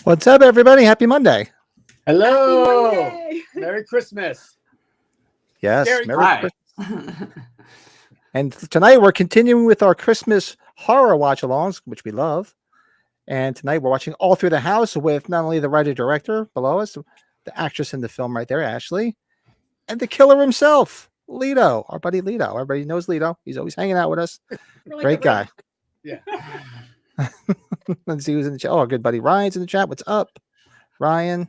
What's up, everybody? Happy Monday. Hello. Happy Monday. Merry Christmas. Yes, Merry Merry Christmas. And tonight we're continuing with our Christmas horror watch-alongs, which we love. And tonight we're watching All Through the House with not only the writer-director below us, the actress in the film right there, Ashley, and the killer himself, Lito, our buddy Lito. Everybody knows Lito. He's always hanging out with us. Really Great good guy. Yeah. Let's see who's in the chat. Oh, our good buddy Ryan's in the chat. What's up? Ryan,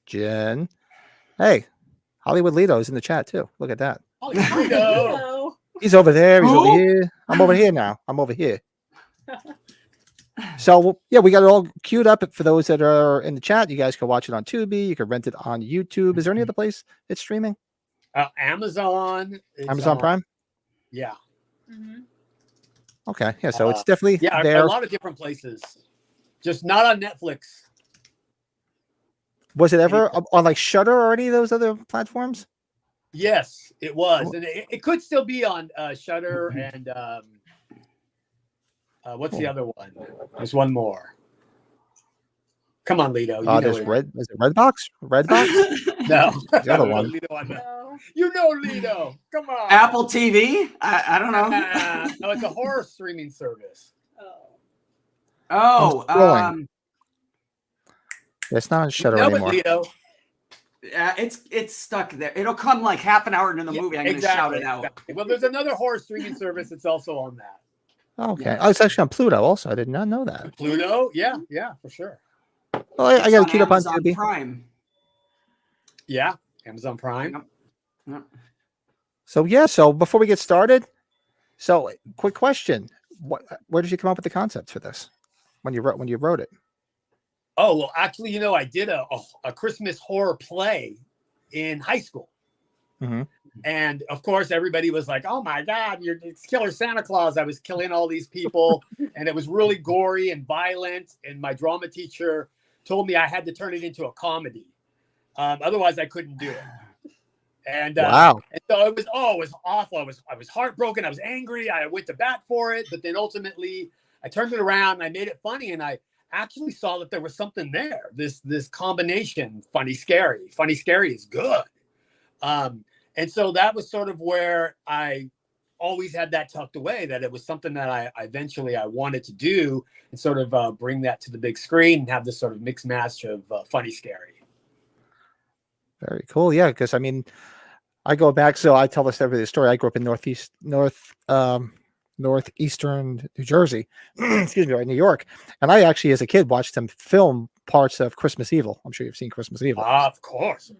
Jen. Hey, Hollywood Lito's in the chat too. Look at that. Hello. He's over there. He's over here. I'm over here now. I'm over here. So, yeah, we got it all queued up for those that are in the chat. You guys can watch it on Tubi. You can rent it on YouTube. Is there any other place it's streaming? Amazon. Amazon Prime? Yeah. Mm-hmm. Okay. Yeah, so it's definitely yeah, there. A lot of different places. Just not on Netflix. Was it ever on like Shudder or any of those other platforms? Yes, it was. And it could still be on Shudder and what's the other one? There's one more. Come on, Lito. There's is it Redbox? Redbox? No. The other one. No. You know Lito. Come on. Apple TV? I don't know. No, it's a horror streaming service. It's not on Shudder No, anymore. but Lito. It's stuck there. It'll come like half an hour into the movie. I'm going to shout it out. Exactly. Well, there's another horror streaming service that's also on that. Okay. Yeah. Oh, it's actually on Pluto also. I did not know that. Pluto? Yeah, for sure. Well, I got to keep up on Tubi. Prime. Yeah, Amazon Prime. Yep. So before we get started, quick question: where did you come up with the concept for this when you wrote it? Oh well, actually, I did a Christmas horror play in high school, and of course, everybody was like, "Oh my God, it's Killer Santa Claus!" I was killing all these people, and it was really gory and violent. And my drama teacher told me I had to turn it into a comedy, otherwise I couldn't do it. And wow. And so it was awful. I was heartbroken. I was angry. I went to bat for it, but then ultimately I turned it around and I made it funny. And I actually saw that there was something there. This combination, funny, scary. Funny, scary is good. And so that was sort of where I always had that tucked away, that it was something that I eventually wanted to do and sort of bring that to the big screen and have this sort of mixed match of funny, scary. Very cool. Yeah, because I mean, I go back. So I tell this every story. I grew up in northeastern New Jersey, excuse me, right, New York, and I actually, as a kid, watched them film parts of Christmas Evil. I'm sure you've seen Christmas Evil. Of course.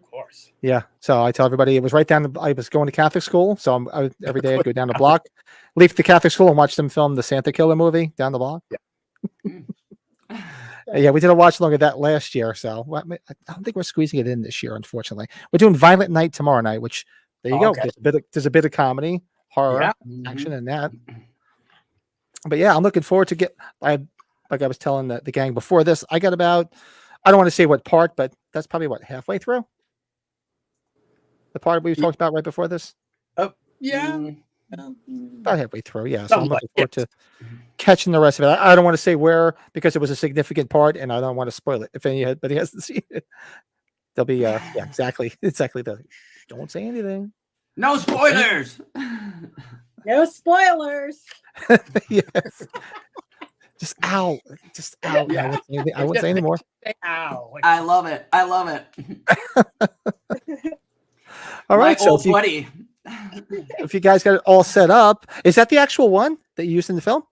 Yeah. So I tell everybody it was right down. I was going to Catholic school, so every day I'd go down the block, leave the Catholic school, and watch them film the Santa Killer movie down the block. Yeah. Yeah, we did a watch along of that last year, so I don't think we're squeezing it in this year. Unfortunately, we're doing Violent Night tomorrow night, which there you go. Okay. There's a bit of comedy, horror, action in that. But yeah, I'm looking forward to like I was telling the gang before this, I got about, I don't want to say what part, but that's probably halfway through the part we talked about right before this. Yeah. about halfway through. Yeah, so I'm Somewhat, looking forward yes. to catching the rest of it. I don't want to say where because it was a significant part, and I don't want to spoil it if anybody hasn't seen it. They'll be yeah, exactly. Don't say anything. No spoilers. No spoilers. Yes. Just out. Just out. Yeah. I won't say anymore. Say ow. Like, I love it. I love it. All right. My So old buddy. if you guys got it all set up, is that the actual one that you used in the film?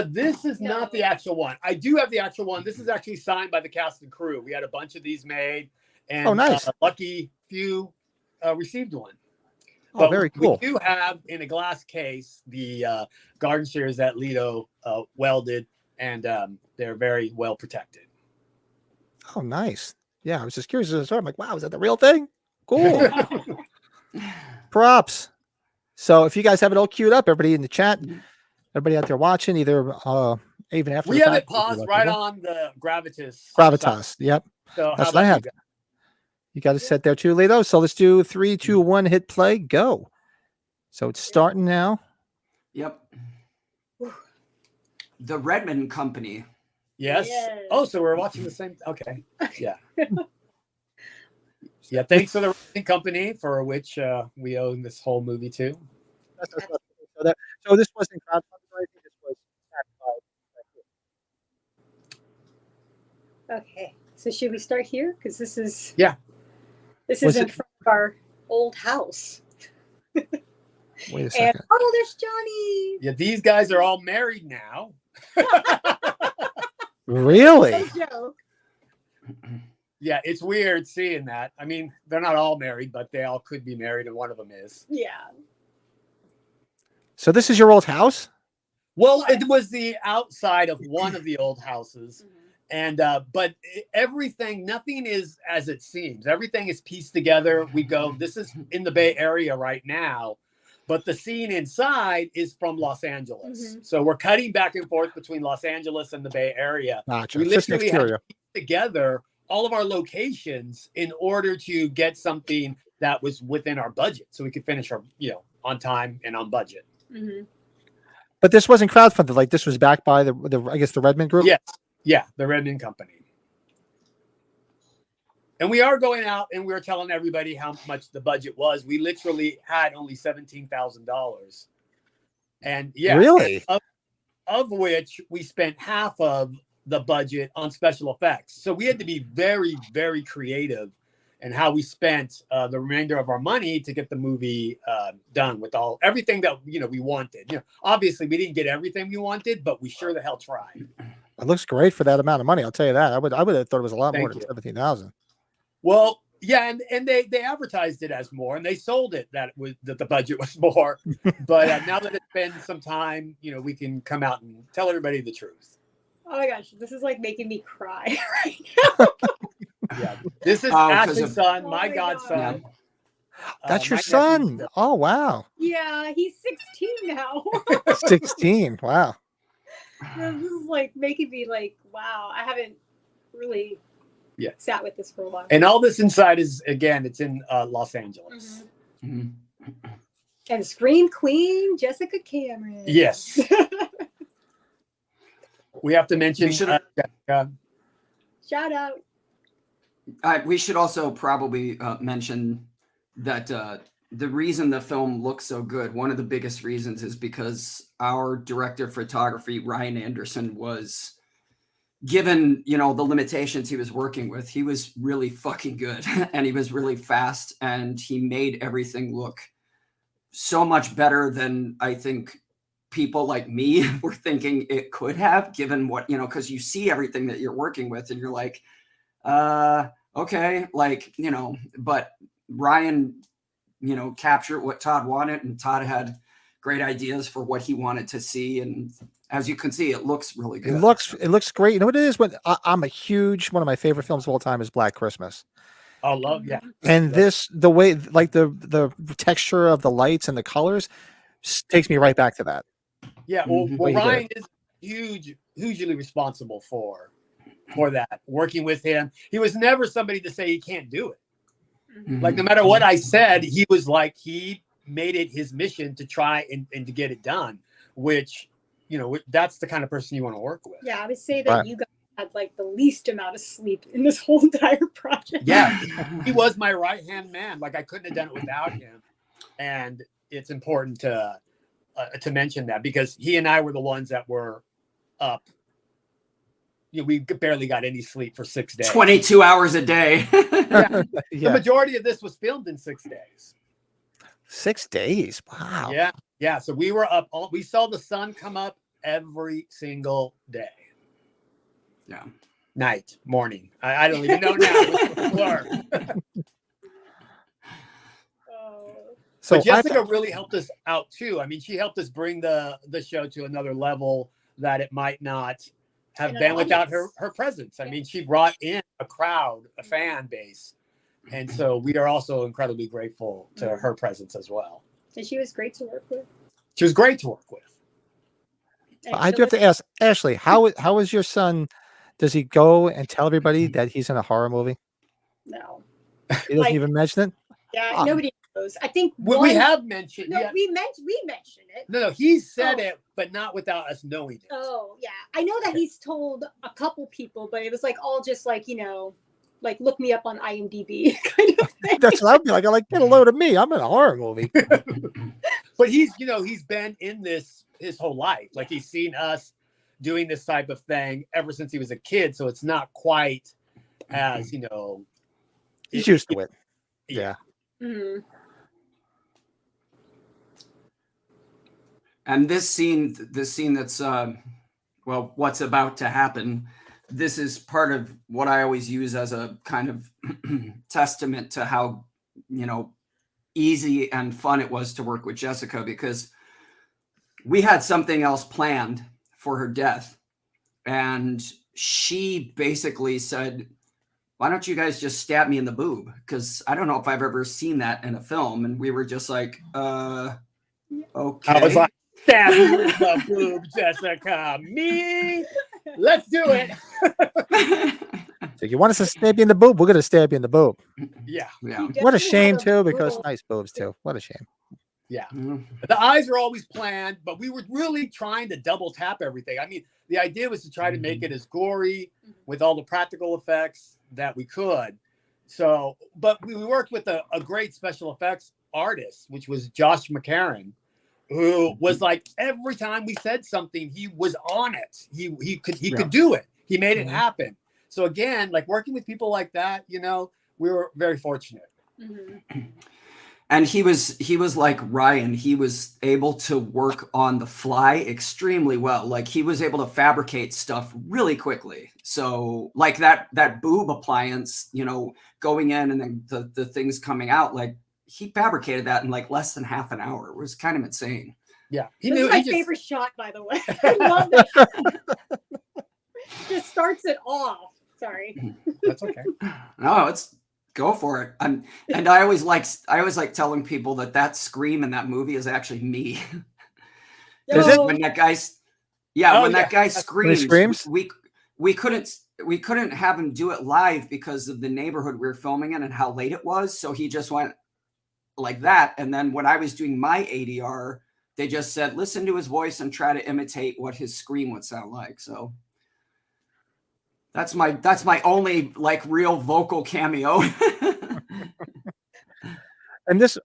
this is not the actual one. I do have the actual one. This is actually signed by the cast and crew. We had a bunch of these made, and nice. Lucky few received one. Oh, But very cool. We do have in a glass case the garden shears that Lito welded, and they're very well protected. Oh, nice. Yeah, I was just curious. I'm like, wow, is that the real thing? Cool. Props. So if you guys have it all queued up, everybody in the chat, everybody out there watching, either even after We the have fact, it paused right on the gravitas. Gravitas. Yep. So That's what I have. You got it set there too, Lito. So let's do 3, 2, 1, hit play, go. So it's starting now. Yep. The Redmond Company. Yes. Yes. Oh, so we're watching the same. Okay. Yeah. Yeah. Thanks to the writing company for which we own this whole movie too. So this wasn't crowdfunding or anything. This was Okay. So should we start here? Because this is This Was is in it- front of our old house. wait a And second. oh, there's Johnny. Yeah. These guys are all married now. Really? No joke. Yeah. It's weird seeing that. I mean, they're not all married, but they all could be married, and one of them is. Yeah. So this is your old house? Well, it was the outside of one of the old houses. And but everything, nothing is as it seems. Everything is pieced together. We go, this is in the Bay Area right now, but the scene inside is from Los Angeles. So we're cutting back and forth between Los Angeles and the Bay Area. Gotcha. We Just an literally had exterior. to piece together all of our locations in order to get something that was within our budget, so we could finish our, on time and on budget. But this wasn't crowdfunded. Like this was backed by the I guess the Redmond Group. Yes. Yeah, the Redmond Company. And we are going out and we're telling everybody how much the budget was. We literally had only $17,000. And Really? of which we spent half of the budget on special effects. So we had to be very, very creative in how we spent the remainder of our money to get the movie done with everything that we wanted. Obviously we didn't get everything we wanted, but we sure the hell tried. It looks great for that amount of money. I'll tell you that. I would have thought it was a lot more Thank than you. 17,000. Well, yeah, and they advertised it as more, and they sold it that the budget was more. But now that it's been some time, we can come out and tell everybody the truth. Oh my gosh, this is like making me cry right now. Yeah, this is 'cause Ashley's of- son, Oh my my godson. That's your my son. nephew's- Oh wow. Yeah, he's 16 now. 16. Wow. This is like making me like, wow, I haven't really sat with this for a while. And all this inside is, again, it's in Los Angeles. Mhm. And Screen Queen, Jessica Cameron. Yes. We have to mention We should- Jessica. Shout out. We should also probably mention that the reason the film looks so good, one of the biggest reasons, is because our director of photography, Ryan Anderson, was given, the limitations he was working with. He was really fucking good and he was really fast, and he made everything look so much better than I think people like me were thinking it could have, given what, because you see everything that you're working with and you're like, okay, but Ryan, captured what Todd wanted, and Todd had great ideas for what he wanted to see. And as you can see, it looks really good. It looks great. You know what it is? One of my favorite films of all time is Black Christmas. Oh, love, yeah. And the way, like the texture of the lights and the colors takes me right back to that. Yeah, well, Mhm. Way you did Ryan is hugely responsible for that, working with him. He was never somebody to say he can't do it. Mhm. Like, no matter what I said, he was like, he made it his mission to try and to get it done, which, you know, that's the kind of person you want to work with. Yeah, I would say that you guys had like the least amount of sleep in this whole entire project. Yeah, he was my right-hand man. Like, I couldn't have done it without him. And it's important to mention that, because he and I were the ones that were up. You know, we barely got any sleep for 6 days. 22 hours a day. Yeah. The majority of this was filmed in 6 days. 6 days. Wow. Yeah. Yeah. So we were up we saw the sun come up every single day. Yeah. Night, morning. I don't even know now. It's a blur. So but Jessica really helped us out too. I mean, she helped us bring the show to another level that it might not have been without her presence. I mean, she brought in a crowd, a fan base. And so we are also incredibly grateful to her presence as well. And she was great to work with. She was great to work with. I do have to ask, Ashley, how is your son? Does he go and tell everybody that he's in a horror movie? No. He doesn't even mention it? Yeah, nobody knows. I think we have mentioned. No, yeah. we mentioned it. No, he said it, but not without us knowing it. Oh, yeah. I know that he's told a couple people, but it was like all just like, you know, like look me up on IMDb kind of thing. That's what I'd be like. I'm like, get a load of me. I'm in a horror movie. But he's been in this his whole life. Like, he's seen us doing this type of thing ever since he was a kid. So it's not quite as, you know. He's used to it. Yeah. Mm-hmm. And this scene that's well, what's about to happen, this is part of what I always use as a kind of testament to how, you know, easy and fun it was to work with Jessica, because we had something else planned for her death. And she basically said, why don't you guys just stab me in the boob? Because I don't know if I've ever seen that in a film. And we were just like, okay. I was like, stab you in the boob, Jessica. Me? Let's do it. So you want us to stab you in the boob? We're going to stab you in the boob. Yeah. Yeah. What a shame, too, because nice boobs, too. What a shame. Yeah. The eyes are always planned, but we were really trying to double tap everything. I mean, the idea was to try to make it as gory with all the practical effects that we could. So, but we worked with a great special effects artist, which was Josh McCarran, who was like, every time we said something, he was on it. He could do it. He made it happen. So again, like working with people like that, you know, we were very fortunate. Mm-hmm. And he was like Ryan. He was able to work on the fly extremely well. Like, he was able to fabricate stuff really quickly. So like that boob appliance, you know, going in and then the things coming out, like he fabricated that in like less than half an hour. It was kind of insane. Yeah. This is my favorite shot, by the way. I love that. Just starts it off. Sorry. That's okay. No, go for it. And I always like telling people that scream in that movie is actually me. Is it? When that guy's that guy screams, we couldn't have him do it live because of the neighborhood we were filming in and how late it was. So he just went like that. And then when I was doing my ADR, they just said, listen to his voice and try to imitate what his scream would sound like. So that's my only like real vocal cameo. And this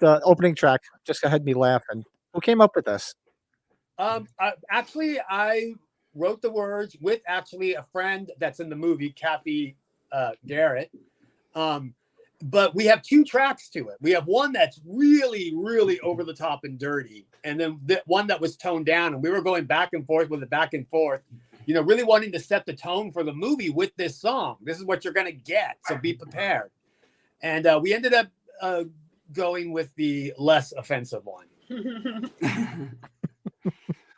opening track just had me laughing. Who came up with this? I wrote the words with actually a friend that's in the movie, Kathy Garrett. But we have two tracks to it. We have one that's really, really over the top and dirty, and then one that was toned down. And we were going back and forth with it, back and forth, you know, really wanting to set the tone for the movie with this song. This is what you're going to get, so be prepared. And we ended up going with the less offensive one.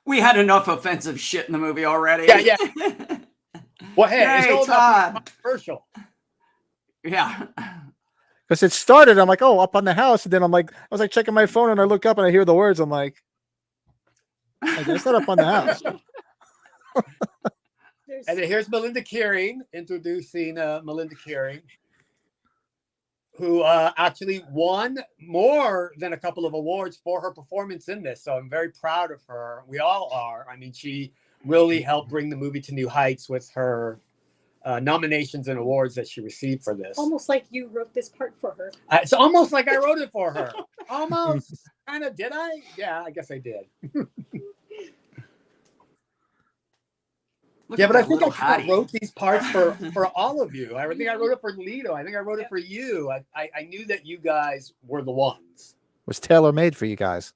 We had enough offensive shit in the movie already. Yeah. Well, hey, it's all Todd. controversial. Yeah. Because it started, I'm like, oh, up on the house. And then I was like checking my phone and I look up and I hear the words. I'm like it's not up on the house. And then here's Melinda Kearing introducing Melinda Kearing. who actually won more than a couple of awards for her performance in this. So I'm very proud of her. We all are. I mean, she really helped bring the movie to new heights with her nominations and awards that she received for this. Almost like you wrote this part for her. It's almost like I wrote it for her. Almost. Kind of. Did I? Yeah, I guess I did. Look Yeah, at but I that think little I hottie. wrote these parts for all of you. I think I wrote it for Lito. I think I wrote it for you. I knew that you guys were the ones. It was tailor made for you guys.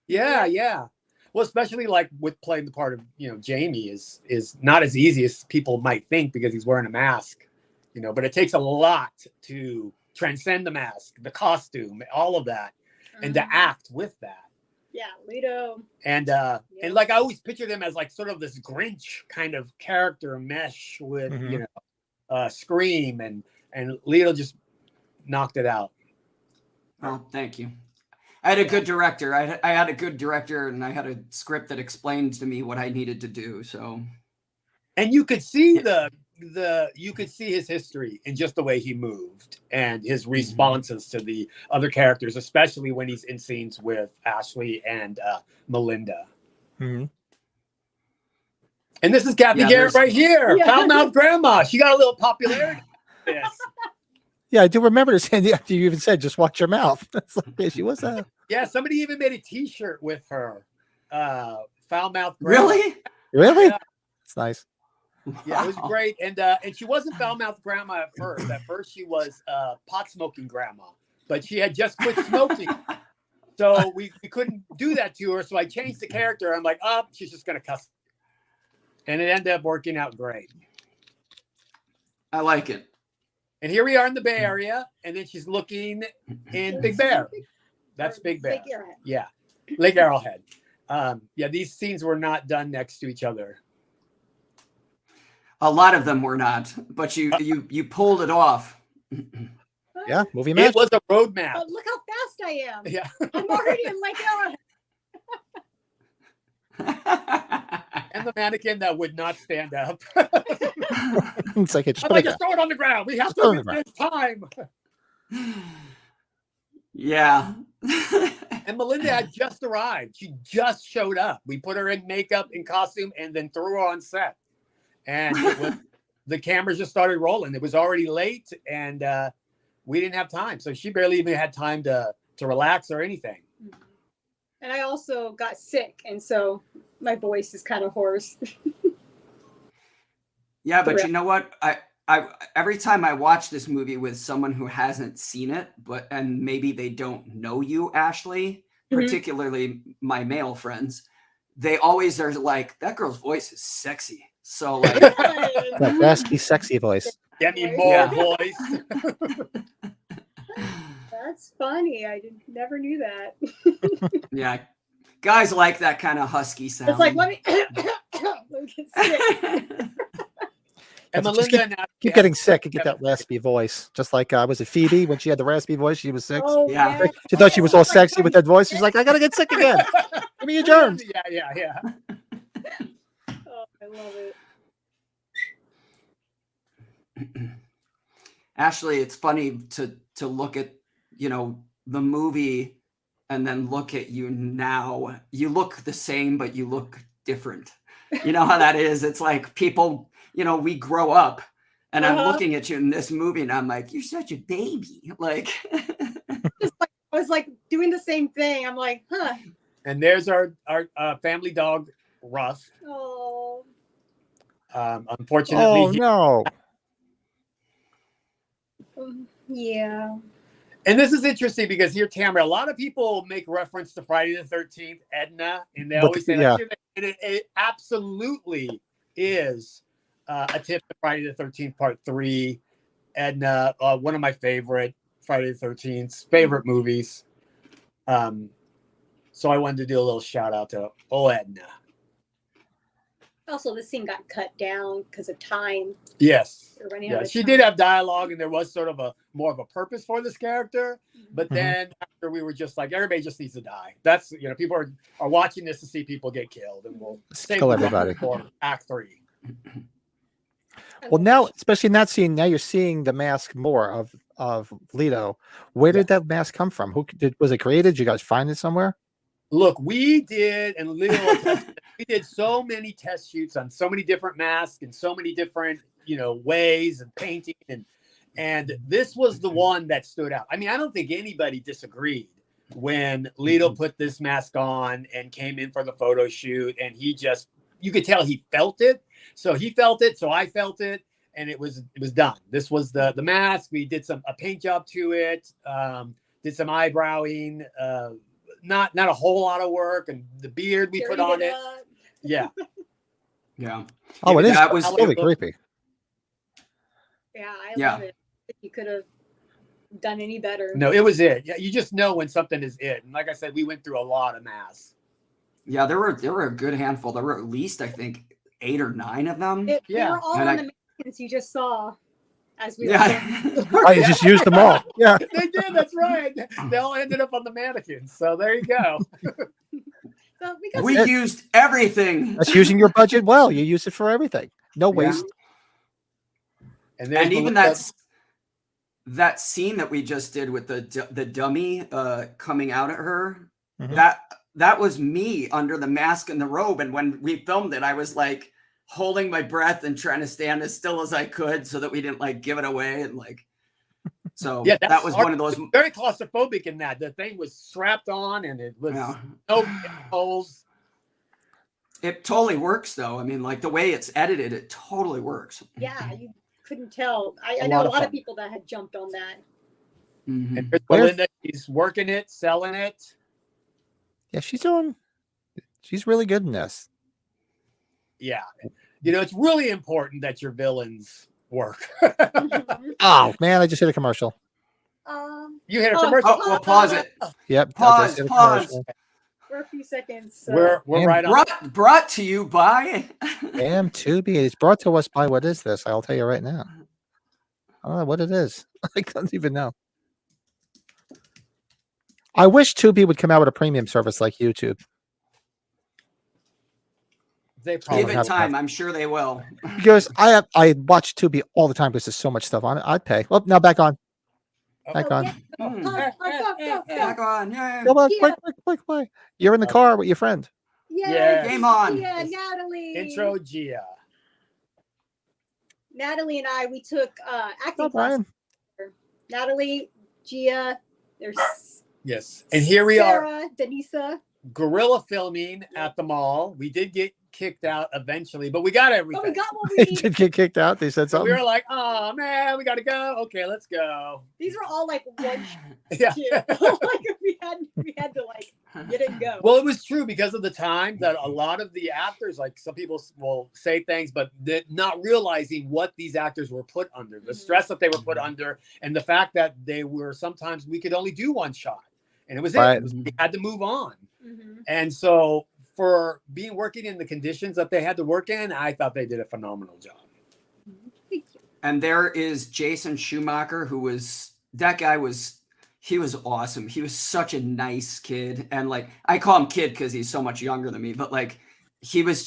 Yeah, yeah. Well, especially like with playing the part of Jamie is not as easy as people might think because he's wearing a mask, But it takes a lot to transcend the mask, the costume, all of that, and to act with that. Yeah, Lito. And like I always pictured him as like sort of this Grinch kind of character mesh with Scream, and Lito just knocked it out. Oh, thank you. I had a good director. I had a good director, and I had a script that explained to me what I needed to do. So, and you could see you could see his history in just the way he moved and his responses to the other characters, especially when he's in scenes with Ashley and Melinda. Mm-hmm. And this is Kathy Garrett right here, foul-mouthed grandma. She got a little popularity. Yes. Yeah, I do remember this. And after you even said, "Just watch your mouth." It's like, yeah, she was a. Yeah, somebody even made a T-shirt with her. Foul-mouthed grandma. really? Really? Yeah. It's nice. Yeah, it was great. And she wasn't foul-mouthed grandma at first. At first, she was pot-smoking grandma, but she had just quit smoking. So we couldn't do that to her. So I changed the character. I'm like, she's just going to cuss. And it ended up working out great. I like it. And here we are in the Bay Area. And then she's looking in Big Bear. That's Big Bear. Yeah. Lake Arrowhead. Yeah, these scenes were not done next to each other. A lot of them were not, but you pulled it off. Yeah, movie magic. It was a roadmap. But look how fast I am. Yeah. I'm already in Lake Arrowhead. And the mannequin that would not stand up. It's like I'm like, just throw it on the ground. We have to win this time. Yeah. And Melinda had just arrived. She just showed up. We put her in makeup and costume and then threw her on set. And the cameras just started rolling. It was already late and we didn't have time. So she barely even had time to relax or anything. And I also got sick. And so my voice is kind of hoarse. Yeah, but you know what? I every time I watch this movie with someone who hasn't seen it, and maybe they don't know you, Ashley, particularly my male friends, they always are like, that girl's voice is sexy. So like that raspy, sexy voice. Get me more voice. That's funny. I never knew that. Yeah, guys like that kind of husky sound. It's like, let me get sick. And Melinda keep getting sick and get that raspy voice. Just like was it Phoebe when she had the raspy voice? She was sick. Oh, Yeah. She thought she was all sexy with that voice. She's like, I gotta get sick again. Give me your germs. Yeah. Oh, I love it. Ashley, it's funny to look at, the movie and then look at you now. You look the same, but you look different. You know how that is? It's like people, we grow up and I'm looking at you in this movie and I'm like, you're such a baby. Like, I was like doing the same thing. I'm like, huh. And there's our family dog, Ruff. Oh. Unfortunately. Oh, no. Yeah. And this is interesting because here, Tamara, a lot of people make reference to Friday the 13th, Edna, and they always say that. And it absolutely is a tip to Friday the 13th, Part 3. Edna, one of my favorite Friday the 13th favorite movies. So I wanted to do a little shout out to Edna. Also, this scene got cut down because of time. Yes. Yeah, she did have dialogue, and there was sort of more of a purpose for this character. But then after we were just like, everybody just needs to die. That's people are watching this to see people get killed, and we'll kill everybody for Act 3. Well, now, especially in that scene, now you're seeing the mask more of Lito. Where did that mask come from? Was it created? Did you guys find it somewhere? Look, we did, and Lito, we did so many test shoots on so many different masks and so many different, ways and painting, and this was the one that stood out. I mean, I don't think anybody disagreed when Lito put this mask on and came in for the photo shoot, and you could tell he felt it. So he felt it, so I felt it, and it was done. This was the mask. We did a paint job to it, did some eyebrowing, not a whole lot of work, and the beard we put on it. Yeah. Yeah. Oh, it is. That was really creepy. Yeah, I love it. You could have done any better. No, it was it. Yeah, you just know when something is it. And like I said, we went through a lot of masks. Yeah, there were a good handful. There were at least, I think, 8 or 9 of them. They were all on the mannequins you just saw as we were. I just used them all. Yeah, they did. That's right. They all ended up on the mannequins. So there you go. So we used everything. That's using your budget well. You use it for everything. No waste. And even that scene that we just did with the dummy coming out at her, that was me under the mask and the robe. And when we filmed it, I was like holding my breath and trying to stand as still as I could so that we didn't like give it away. And like, so that was one of those very claustrophobic in that the thing was strapped on and it was no holes. It totally works though. I mean, like the way it's edited, it totally works. Yeah, you couldn't tell. I know a lot of people that had jumped on that. Mm-hmm. And Belinda, she's working it, selling it. Yeah, she's really good in this. Yeah. It's really important that your villains work. Oh, man, I just hit a commercial. You hit a commercial. Oh, we'll pause it. Yep. Pause. For a few seconds. We're right on. Brought to you by Damn Tubi. It's brought to us by, what is this? I'll tell you right now. I don't know what it is. I don't even know. I wish Tubi would come out with a premium service like YouTube. They probably give it time. I'm sure they will. Because I watch Tubi all the time because there's so much stuff on it. I'd pay. Oh, now back on. Back on. Back on. Yeah. Go back, quick. You're in the car with your friend. Yeah. Game on. Yeah, Natalie. Intro Gia. Natalie and I, we took acting Brian. classes. Natalie, Gia, there's Yes. And here we Sarah, are. Denisa. Guerrilla filming at the mall. We did get kicked out eventually, but we got everything. But we got what we They needed. did get kicked out. They said So something. we were like, oh man, we gotta go. Okay, let's go. These were all like one Yeah. shit. Like we had to like get it and go. Well, it was true because of the time that a lot of the actors, like some people will say things, but they're not realizing what these actors were put under, the stress that they were put under, and the fact that sometimes we could only do one shot. And it was Right. we had to move on. And so for working in the conditions that they had to work in, I thought they did a phenomenal job. And there is Jason Schumacher, he was awesome. He was such a nice kid. And like, I call him kid because he's so much younger than me, but like, he was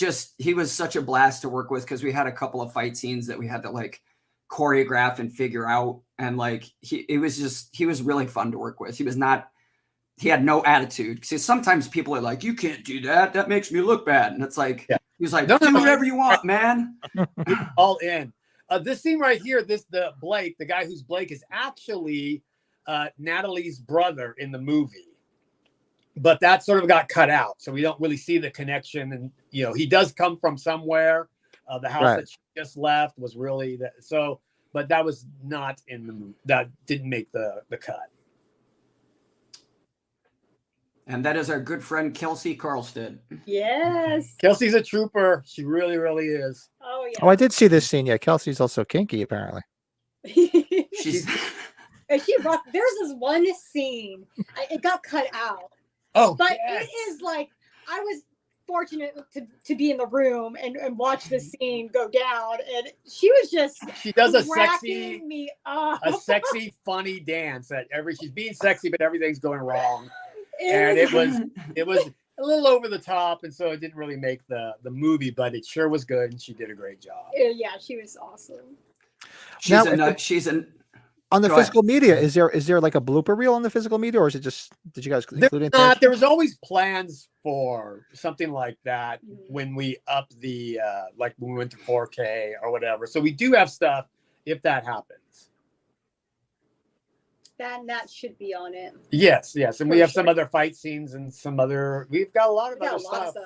such a blast to work with because we had a couple of fight scenes that we had to like choreograph and figure out. And like, he was really fun to work with. He had no attitude. Because sometimes people are like, you can't do that. That makes me look bad. And it's like, he was like, do whatever you want, man. All in. This scene right here, the guy who's Blake is actually Natalie's brother in the movie. But that sort of got cut out. So we don't really see the connection. And, he does come from somewhere. The house that she just left was really that. So, but that was not in the movie. That didn't make the cut. And that is our good friend Kelsey Carlstead. Yes. Kelsey's a trooper. She really, really is. Oh yeah. Oh, I did see this scene. Yeah, Kelsey's also kinky, apparently. She's And she rocked. There's this one scene. It got cut out. Oh, But yes. it is like, I was fortunate to be in the room and watch this scene go down. And she was just She does a cracking me up. sexy, funny dance she's being sexy, but everything's going wrong. And it was a little over the top, and so it didn't really make the movie, but it sure was good, and she did a great job. Yeah, she was awesome. On the Go ahead. physical media, is there like a blooper reel on the physical media, or is it just did you guys include it? There was always plans for something like that when we up the like when we went to 4K or whatever. So we do have stuff if that happens. That should be on it. Yes, and For we have sure. some other fight scenes and some other. We've got a lot of We got other a lot of stuff.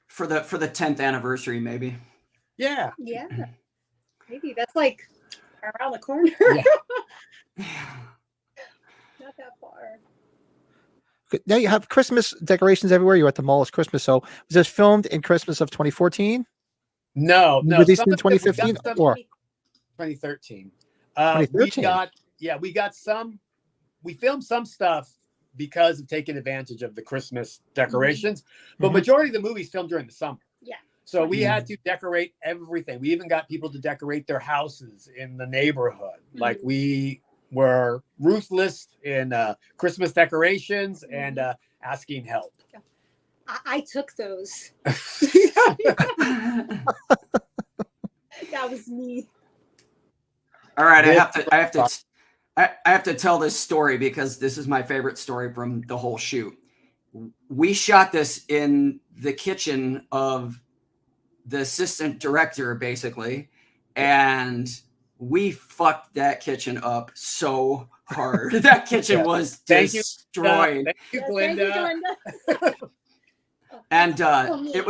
stuff. For the 10th anniversary, maybe. Yeah. Yeah. Maybe that's like around the corner. Yeah. Not that far. Now you have Christmas decorations everywhere. You're at the mall. It's Christmas. So was this filmed in Christmas of 2014? No. Released some in of it we got 2015 some- or 2013. 2013? We got some. We filmed some stuff because of taking advantage of the Christmas decorations, but Mhm. majority of the movies filmed during the summer. Yeah. So we had to decorate everything. We even got people to decorate their houses in the neighborhood. Like we were ruthless in Christmas decorations and asking help. I took those. That was me. All right, I have to tell this story because this is my favorite story from the whole shoot. We shot this in the kitchen of the assistant director, basically, and we fucked that kitchen up so hard. That kitchen was Thank you, destroyed. Thank you, Yes, Glinda. thank you, Glinda. And Oh, it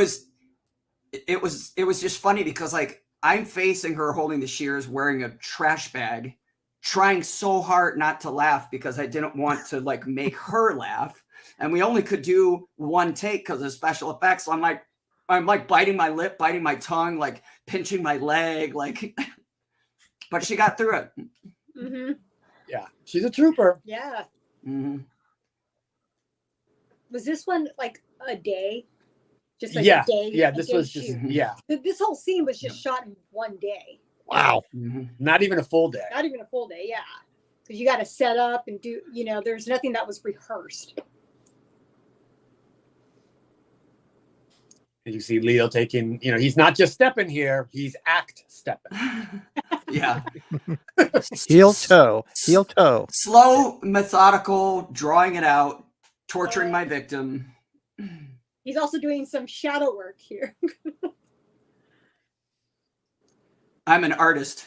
was just funny because like I'm facing her holding the shears, wearing a trash bag, trying so hard not to laugh because I didn't want to like make her laugh. And we only could do one take because of special effects. So I'm like biting my lip, biting my tongue, like pinching my leg, like but she got through it. Mm-hmm. Yeah, she's a trooper. Yeah. Mm-hmm. Was this one like a day? Just like Yeah, a day? yeah. a This day was just shoot? yeah, This whole scene was just shot in one day. wow. Mm-hmm. not even a full day. Not even a full day, yeah. Because you got to set up and do, there's nothing that was rehearsed. And you see Leo taking, he's not just stepping here; he's act stepping. Yeah. Heel toe. Slow, methodical, drawing it out, torturing my victim. He's also doing some shadow work here. I'm an artist.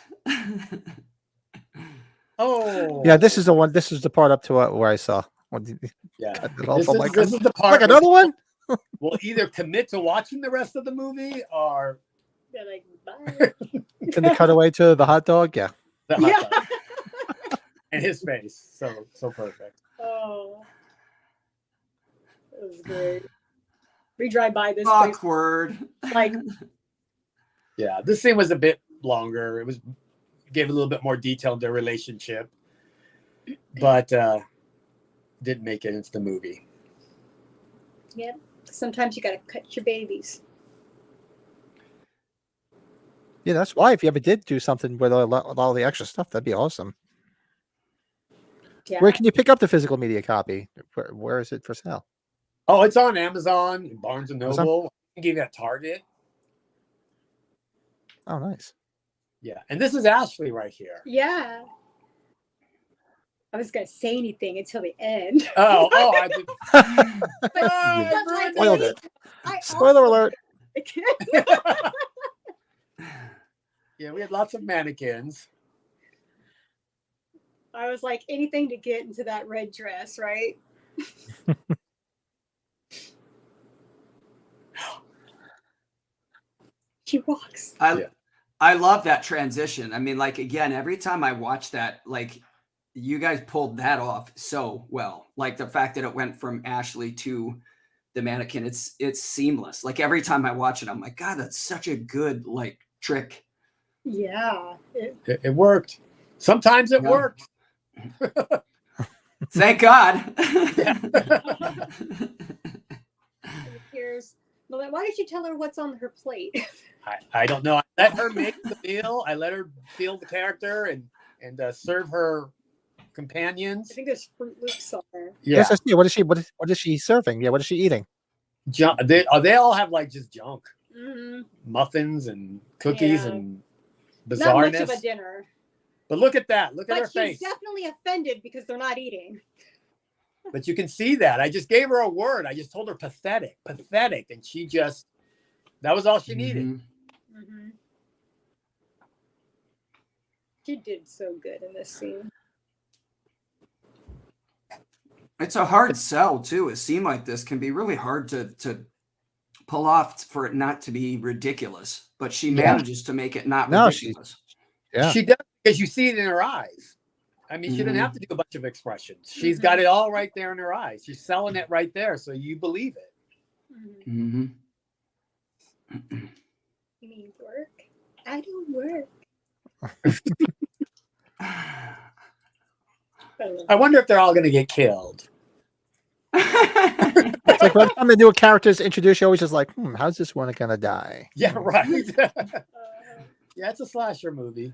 Oh, Yeah, this is the one. This is the part up to where I saw. yeah. Cut it off. This I'm is, like, this is the part like where another one. we'll either commit to watching the rest of the movie or They're like, bye. Can they cut away to the hot dog? Yeah. the hot Yeah. dog. And his face, so perfect. Oh, that was great. We drive by this place, Awkward. like, Yeah, this scene was a bit longer. It gave a little bit more detail to their relationship, but didn't make it into the movie. yeah. Sometimes you got to cut your babies. Yeah, that's why. If you ever did do something with all the extra stuff, that'd be awesome. Yeah. Where can you pick up the physical media copy? Where is it for sale? Oh, it's on Amazon, Barnes and Amazon? Noble. I can give you a Target. Oh, nice. Yeah, and this is Ashley right here. Yeah. I was gonna say anything until the end. Oh, I did. But like, Spoiled it. I Spoiler also- alert. Yeah, we had lots of mannequins. I was like, anything to get into that red dress, right? She walks. I love that transition. I mean, like again, every time I watch that, like you guys pulled that off so well. Like the fact that it went from Ashley to the mannequin, it's seamless. Like every time I watch it, I'm like, God, that's such a good like trick. Yeah. It worked. Sometimes it Yeah. worked. Thank God. Here's, well, why did you tell her what's on her plate? I don't know. I let her make the meal. I let her feel the character and serve her companions. I think there's Fruit Loops on there. Yeah, Yes, I see. What is she serving? Yeah, what is she eating? junk. They all have like just junk, Mm-hmm. muffins and cookies Yeah. and Not much of a bizarreness. dinner. But look at that. Look at her But face. she's definitely offended because they're not eating. But you can see that. I just gave her a word. I just told her pathetic, pathetic. And she just, that was all she needed. Mm-hmm. She did so good in this scene. It's a hard sell too. A scene like this can be really hard to pull off for it not to be ridiculous, but she manages to make it not ridiculous. She does, because you see it in her eyes. I mean, she didn't have to do a bunch of expressions. She's got it all right there in her eyes. She's selling it right there, so you believe it. You mean work? I do work. I wonder if they're all going to get killed. It's like every time they do a character's introduce, you're always just like, how's this one gonna die? Yeah, right. Yeah, it's a slasher movie.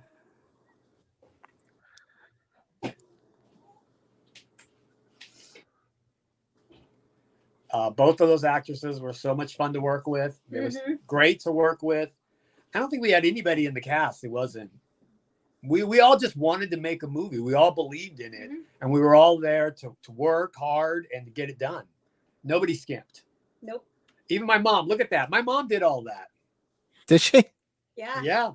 Both of those actresses were so much fun to work with. It was great to work with. I don't think we had anybody in the cast who wasn't. We all just wanted to make a movie. We all believed in it, and we were all there to work hard and to get it done. Nobody skimped. Nope. Even my mom. Look at that. My mom did all that. Did she? Yeah. Yeah.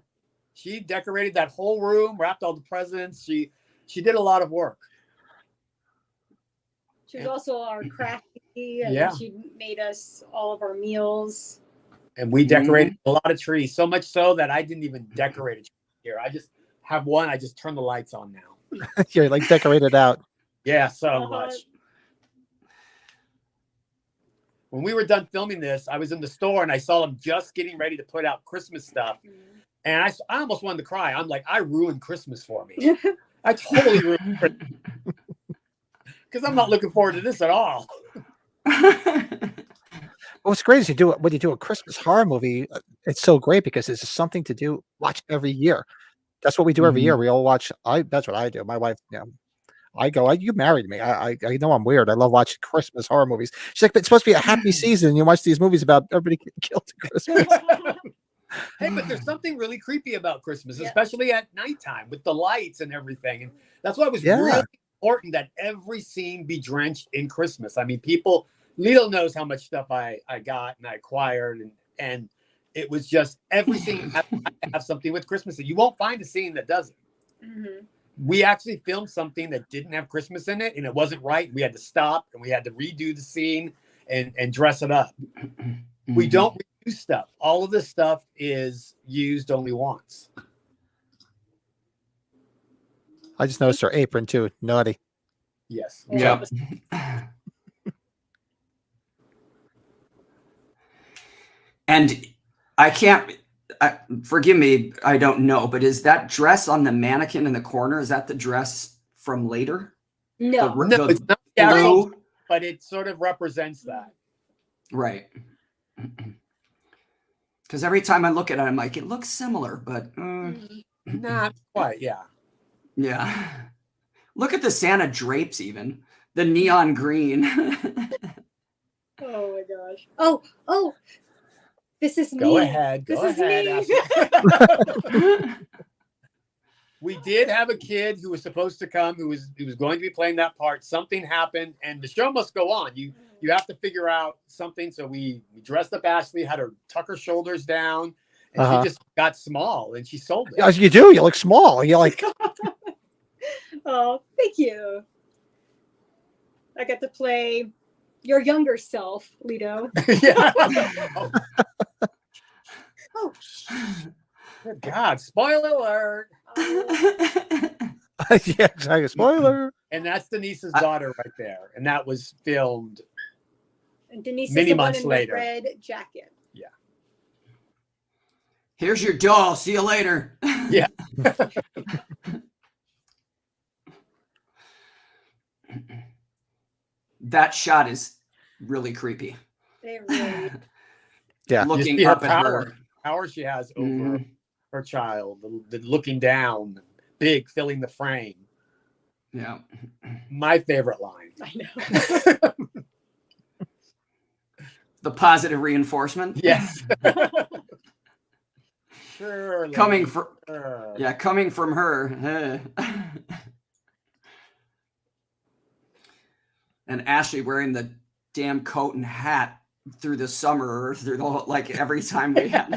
She decorated that whole room, wrapped all the presents. She did a lot of work. She was also our crafty, and she made us all of our meals. And we decorated a lot of trees, so much so that I didn't even decorate a tree here. I just have one. I just turn the lights on now. You're like decorated out. Yeah, so much. When we were done filming this, I was in the store and I saw them just getting ready to put out Christmas stuff. And I almost wanted to cry. I'm like, I ruined Christmas for me. I totally ruined Christmas. Because I'm not looking forward to this at all. What's great is when you do a Christmas horror movie, it's so great because it's something to watch every year. That's what we do every year. We all watch. That's what I do. My wife, you married me. I know I'm weird. I love watching Christmas horror movies. She's like, but it's supposed to be a happy season. And you watch these movies about everybody getting killed at Christmas. Hey, but there's something really creepy about Christmas, especially at nighttime with the lights and everything. And that's why it was really important that every scene be drenched in Christmas. I mean, Lito knows how much stuff I got and I acquired, and it was just everything had to have something with Christmas. And you won't find a scene that doesn't. We actually filmed something that didn't have Christmas in it, and it wasn't right. We had to stop and we had to redo the scene and dress it up. We don't redo stuff. All of this stuff is used only once. I just noticed her apron too. Naughty. Yes. Yeah. And forgive me, I don't know, but is that dress on the mannequin in the corner? Is that the dress from later? No. No, it's not the actual, but it sort of represents that. Right. Because every time I look at it, I'm like, it looks similar, but not quite. Yeah. Yeah. Look at the Santa drapes, even the neon green. Oh my gosh. Oh. This is me. Go ahead. This Go is ahead. me. We did have a kid who was supposed to come, who was going to be playing that part. Something happened, and the show must go on. You have to figure out something. So we dressed up Ashley, had her tuck her shoulders down, and she just got small, and she sold it. As you do, you look small. You're like, oh, thank you. I got to play your younger self, Lito. Oh, good God! Spoiler alert! yeah, exactly. Spoiler. And that's Denise's daughter right there, and that was filmed. And Denise many is the months one in later. the red jacket. Yeah. Here's your doll. See you later. Yeah. That shot is really creepy. They really. Yeah. Looking Looking her up at power. her. Power she has over her child, the looking down, big, filling the frame. Yeah. My favorite line. I know. The positive reinforcement. Yes. Sure. Coming lady, from sure. yeah, coming from her. And Ashley wearing the damn coat and hat through the summer, or through the whole, like every time we had.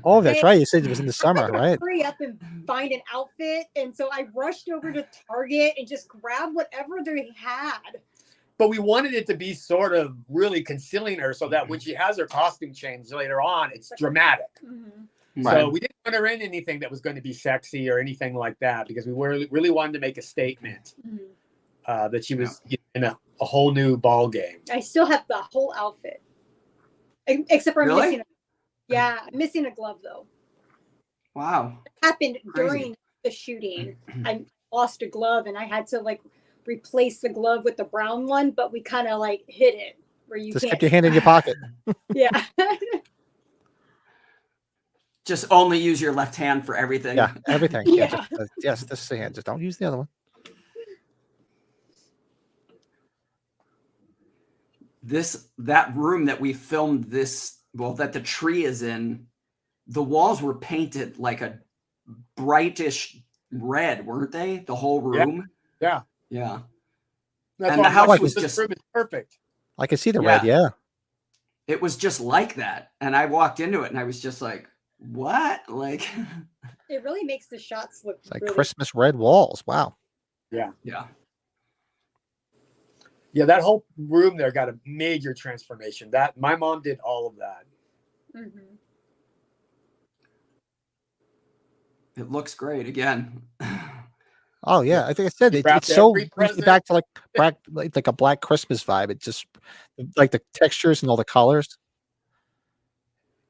Oh, that's right. You said it was in the summer, I had to right? hurry up and find an outfit, and so I rushed over to Target and just grabbed whatever they had. But we wanted it to be sort of really concealing her so that when she has her costume change later on, it's dramatic. Mm-hmm. So we didn't put her in anything that was going to be sexy or anything like that because we really wanted to make a statement that she was in a whole new ball game. I still have the whole outfit, except for Really? I'm missing a glove though. Wow. It happened Crazy. during the shooting. I lost a glove and I had to like replace the glove with the brown one, but we kind of like hid it where you Just can't. keep your hand in your pocket. Yeah. Just only use your left hand for everything. Yeah, everything. Yeah. Yes, this is the hand. Just don't use the other one. That room that we filmed this, well, that the tree is in, the walls were painted like a brightish red, weren't they? The whole room. Yeah. Yeah. That's And why the I'm house like, was this just- room is perfect. I can see the red. Yeah. It was just like that. And I walked into it and I was just like, what? Like, It really makes the shots look It's like really Christmas red walls. Wow. yeah. Yeah, that whole room there got a major transformation. That my mom did all of that. Mhm. It looks great again. Oh yeah, I think I said it, wrapped it's so every brings me present. back to like a Black Christmas vibe. It just like the textures and all the colors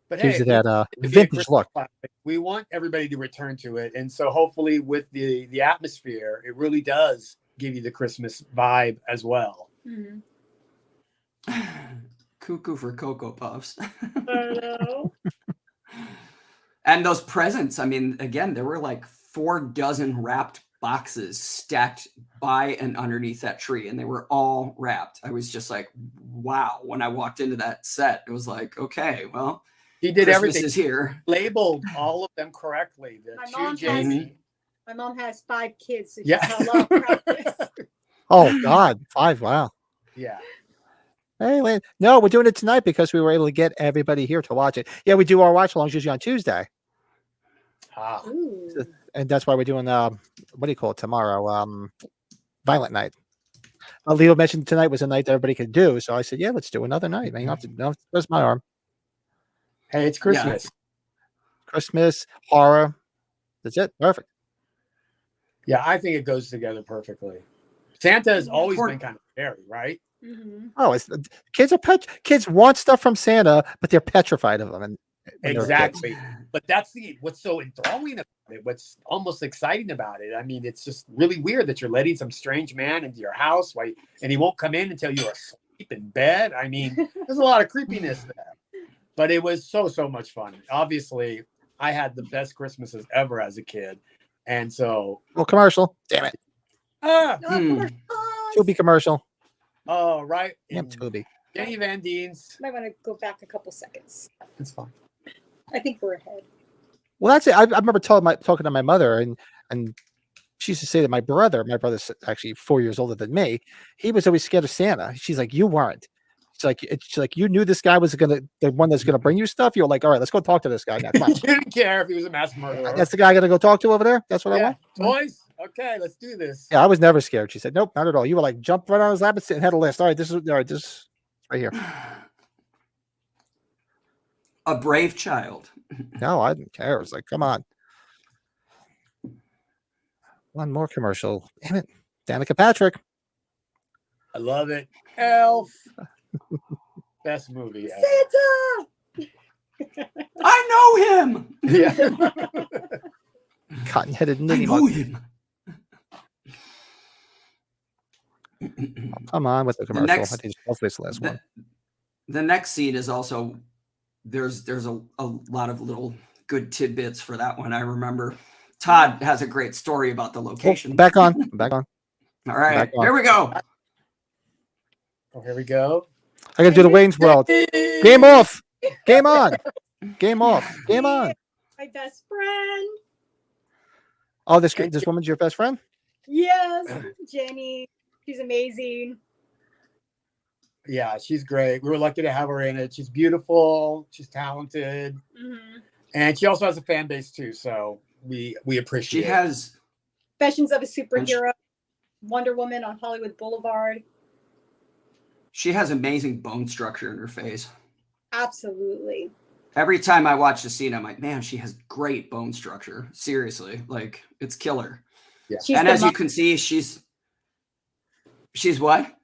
But gives hey, you that to be a vintage Christmas look. classic, we want everybody to return to it, and so hopefully with the atmosphere, it really does give you the Christmas vibe as well. Mhm. Cuckoo for Cocoa Puffs. I know. And those presents, I mean, again, there were like 4 dozen wrapped boxes stacked by and underneath that tree, and they were all wrapped. I was just like, wow. When I walked into that set, it was like, okay, well, He did Christmas everything. is here. Labeled all of them correctly. The My two mom Jamie. My mom has 5 kids, so she's Yeah. had a lot of practice. Oh God, 5! Wow. Yeah. Hey, Lynn. No, we're doing it tonight because we were able to get everybody here to watch it. Yeah, we do our watch alongs usually on Tuesday, Ah. Ooh. and that's why we're doing what do you call it tomorrow? Violent Night. Leo mentioned tonight was a night that everybody could do, so I said, yeah, let's do another night. Man, you don't have to twist my arm. Hey, it's Christmas. Christmas horror. That's it. Perfect. Yeah, I think it goes together perfectly. Santa has always Poor- been kind of scary, right? Mhm. Oh, it's kids are kids want stuff from Santa, but they're petrified of them. And when they're kids. Exactly. But that's what's so enthralling about it. What's almost exciting about it. I mean, it's just really weird that you're letting some strange man into your house, and he won't come in until you're asleep in bed. I mean, there's a lot of creepiness there. But it was so much fun. Obviously, I had the best Christmases ever as a kid, and so Well, commercial. Damn it. Oh, Hmm. of course. Tubi commercial. oh right, Damn Tubi. Jenny Van Dien's. Might want to go back a couple seconds. It's fine. I think we're ahead. Well, that's it. I remember talking to my mother, and she used to say that my brother's actually 4 years older than me. He was always scared of Santa. She's like, you weren't. It's like you knew this guy was the one that's gonna bring you stuff. You're like, all right, let's go talk to this guy now. Come on. You didn't care if he was a mass murderer. That's the guy I gotta go talk to over there. That's what I yeah. want. Toys. Okay, let's do this. Yeah, I was never scared. She said, nope, not at all. You were like, jumped right on his lap and had a list. All right, this is right here. A brave child. No, I didn't care. I was like, come on. One more commercial. Damn it. Danica Patrick. I love it. Elf. Best movie ever. Santa! I know him. Yeah. Cotton-headed I ninny know monkey. him. Come on with the commercial. next- I think hopefully it's the last one. The next scene is also there's a lot of little good tidbits for that one. I remember Todd has a great story about the Oh, location. back on. Back on. All right, back on. here we go. Oh, here we go. I gotta do the Wayne's World. Game off. Game on. Game off. Game on. My best friend. Oh, this woman's your best friend? Yes, Jenny. She's amazing. Yeah, she's great. We were lucky to have her in it. She's beautiful. She's talented. Mm-hmm. And she also has a fan base too. So we appreciate She it. has Confessions of a Superhero, Wonder Woman on Hollywood Boulevard. She has amazing bone structure in her face. Absolutely. Every time I watch the scene, I'm like, man, she has great bone structure. Seriously, like it's killer. Yeah. And as you can see, she's what?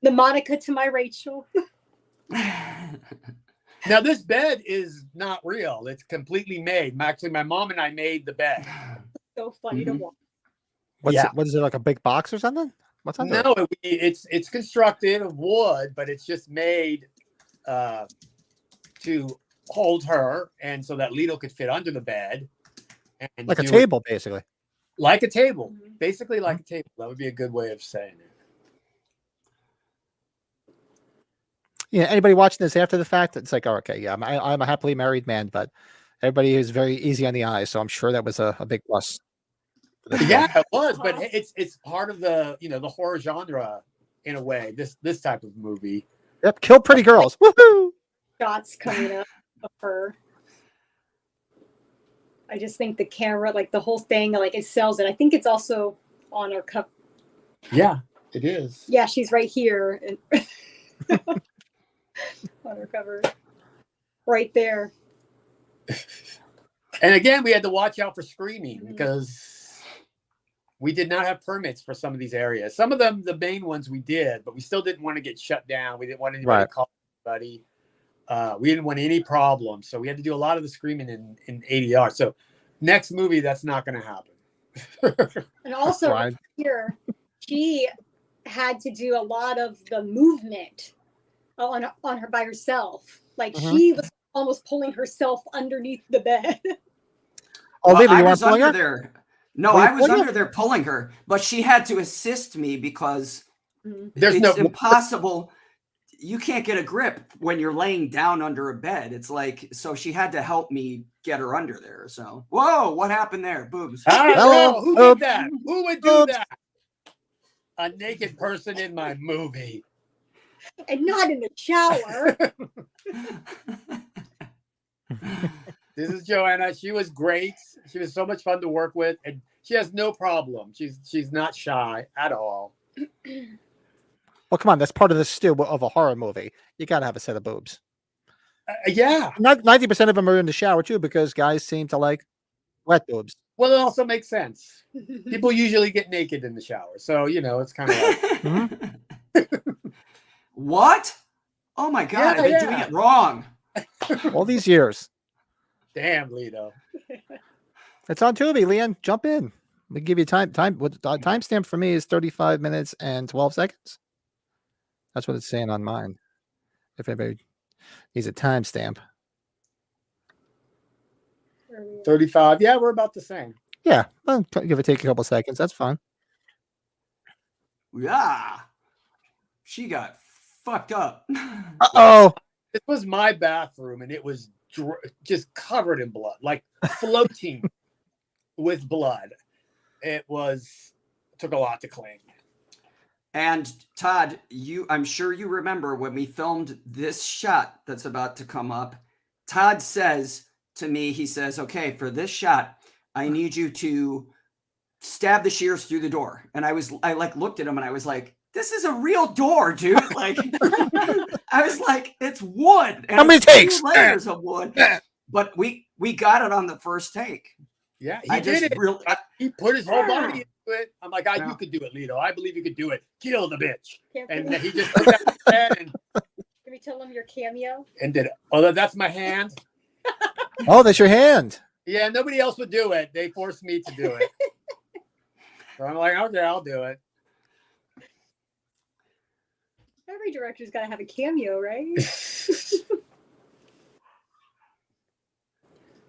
The Monica to my Rachel. Now this bed is not real. It's completely made. Actually, my mom and I made the bed. So funny to watch. What is it, like a big box or something? What's on there? No, it's constructed of wood, but it's just made to hold her, and so that Lito could fit under the bed. And Like a table, basically. Like a table, basically like a table. That would be a good way of saying it. Yeah, anybody watching this after the fact, it's like, oh, okay, yeah, I'm a happily married man, but everybody is very easy on the eyes, so I'm sure that was a big plus. Yeah, it was, but it's part of the the horror genre in a way. This type of movie. Yep, kill pretty girls. Woohoo! Shots coming up of her. I just think the camera, like the whole thing, like it sells it. I think it's also on our cup. Yeah, it is. Yeah, she's right here and on her cover, right there. And again, we had to watch out for screaming because we did not have permits for some of these areas. Some of them, the main ones, we did, but we still didn't want to get shut down. We didn't want anybody to call anybody. We didn't want any problems, so we had to do a lot of the screaming in ADR. So next movie, that's not going to happen. And also here, she had to do a lot of the movement on her by herself. Like she was almost pulling herself underneath the bed. Oh, well, Lito, I you was want under her? there. No, I was under there pulling her, but she had to assist me because it's impossible. You can't get a grip when you're laying down under a bed. It's like, so she had to help me get her under there. So, whoa, what happened there? Boobs. Oh, who did that? Who would do that? A naked person in my movie. And not in the shower. This is Joanna. She was great. She was so much fun to work with, and she has no problem. She's not shy at all. Well, come on, that's part of the stew of a horror movie. You got to have a set of boobs. Yeah. 90% of them are in the shower too, because guys seem to like wet boobs. Well, it also makes sense. People usually get naked in the shower, so it's kind of like. What? Oh my God! I've been doing it wrong. All these years. Damn, Lito. It's on Tubi, Leon. Jump in. We give you time. What timestamp for me is 35 minutes and 12 seconds. That's what it's saying on mine. If anybody needs a timestamp. 35. Yeah, we're about the same. Yeah, well, give or take a couple seconds. That's fine. Yeah. She got fucked up. Uh-oh. This was my bathroom, and it was just covered in blood, like floating with blood. It took a lot to clean. And Todd, I'm sure you remember when we filmed this shot that's about to come up. Todd says to me, he says, okay, for this shot, I need you to stab the shears through the door. And I looked at him and I was like, this is a real door, dude. Like, I was like, it's wood. And how many takes? 2 layers of wood. But we got it on the first take. Yeah, he did it. Really, he put his whole body into it. I'm like, you could do it, Lito. I believe you could do it. Kill the bitch. And he just put that in his head and. Can we tell him your cameo? And did it. Oh, that's my hand. Oh, that's your hand. Yeah, nobody else would do it. They forced me to do it. So I'm like, okay, I'll do it. Every director's got to have a cameo, right?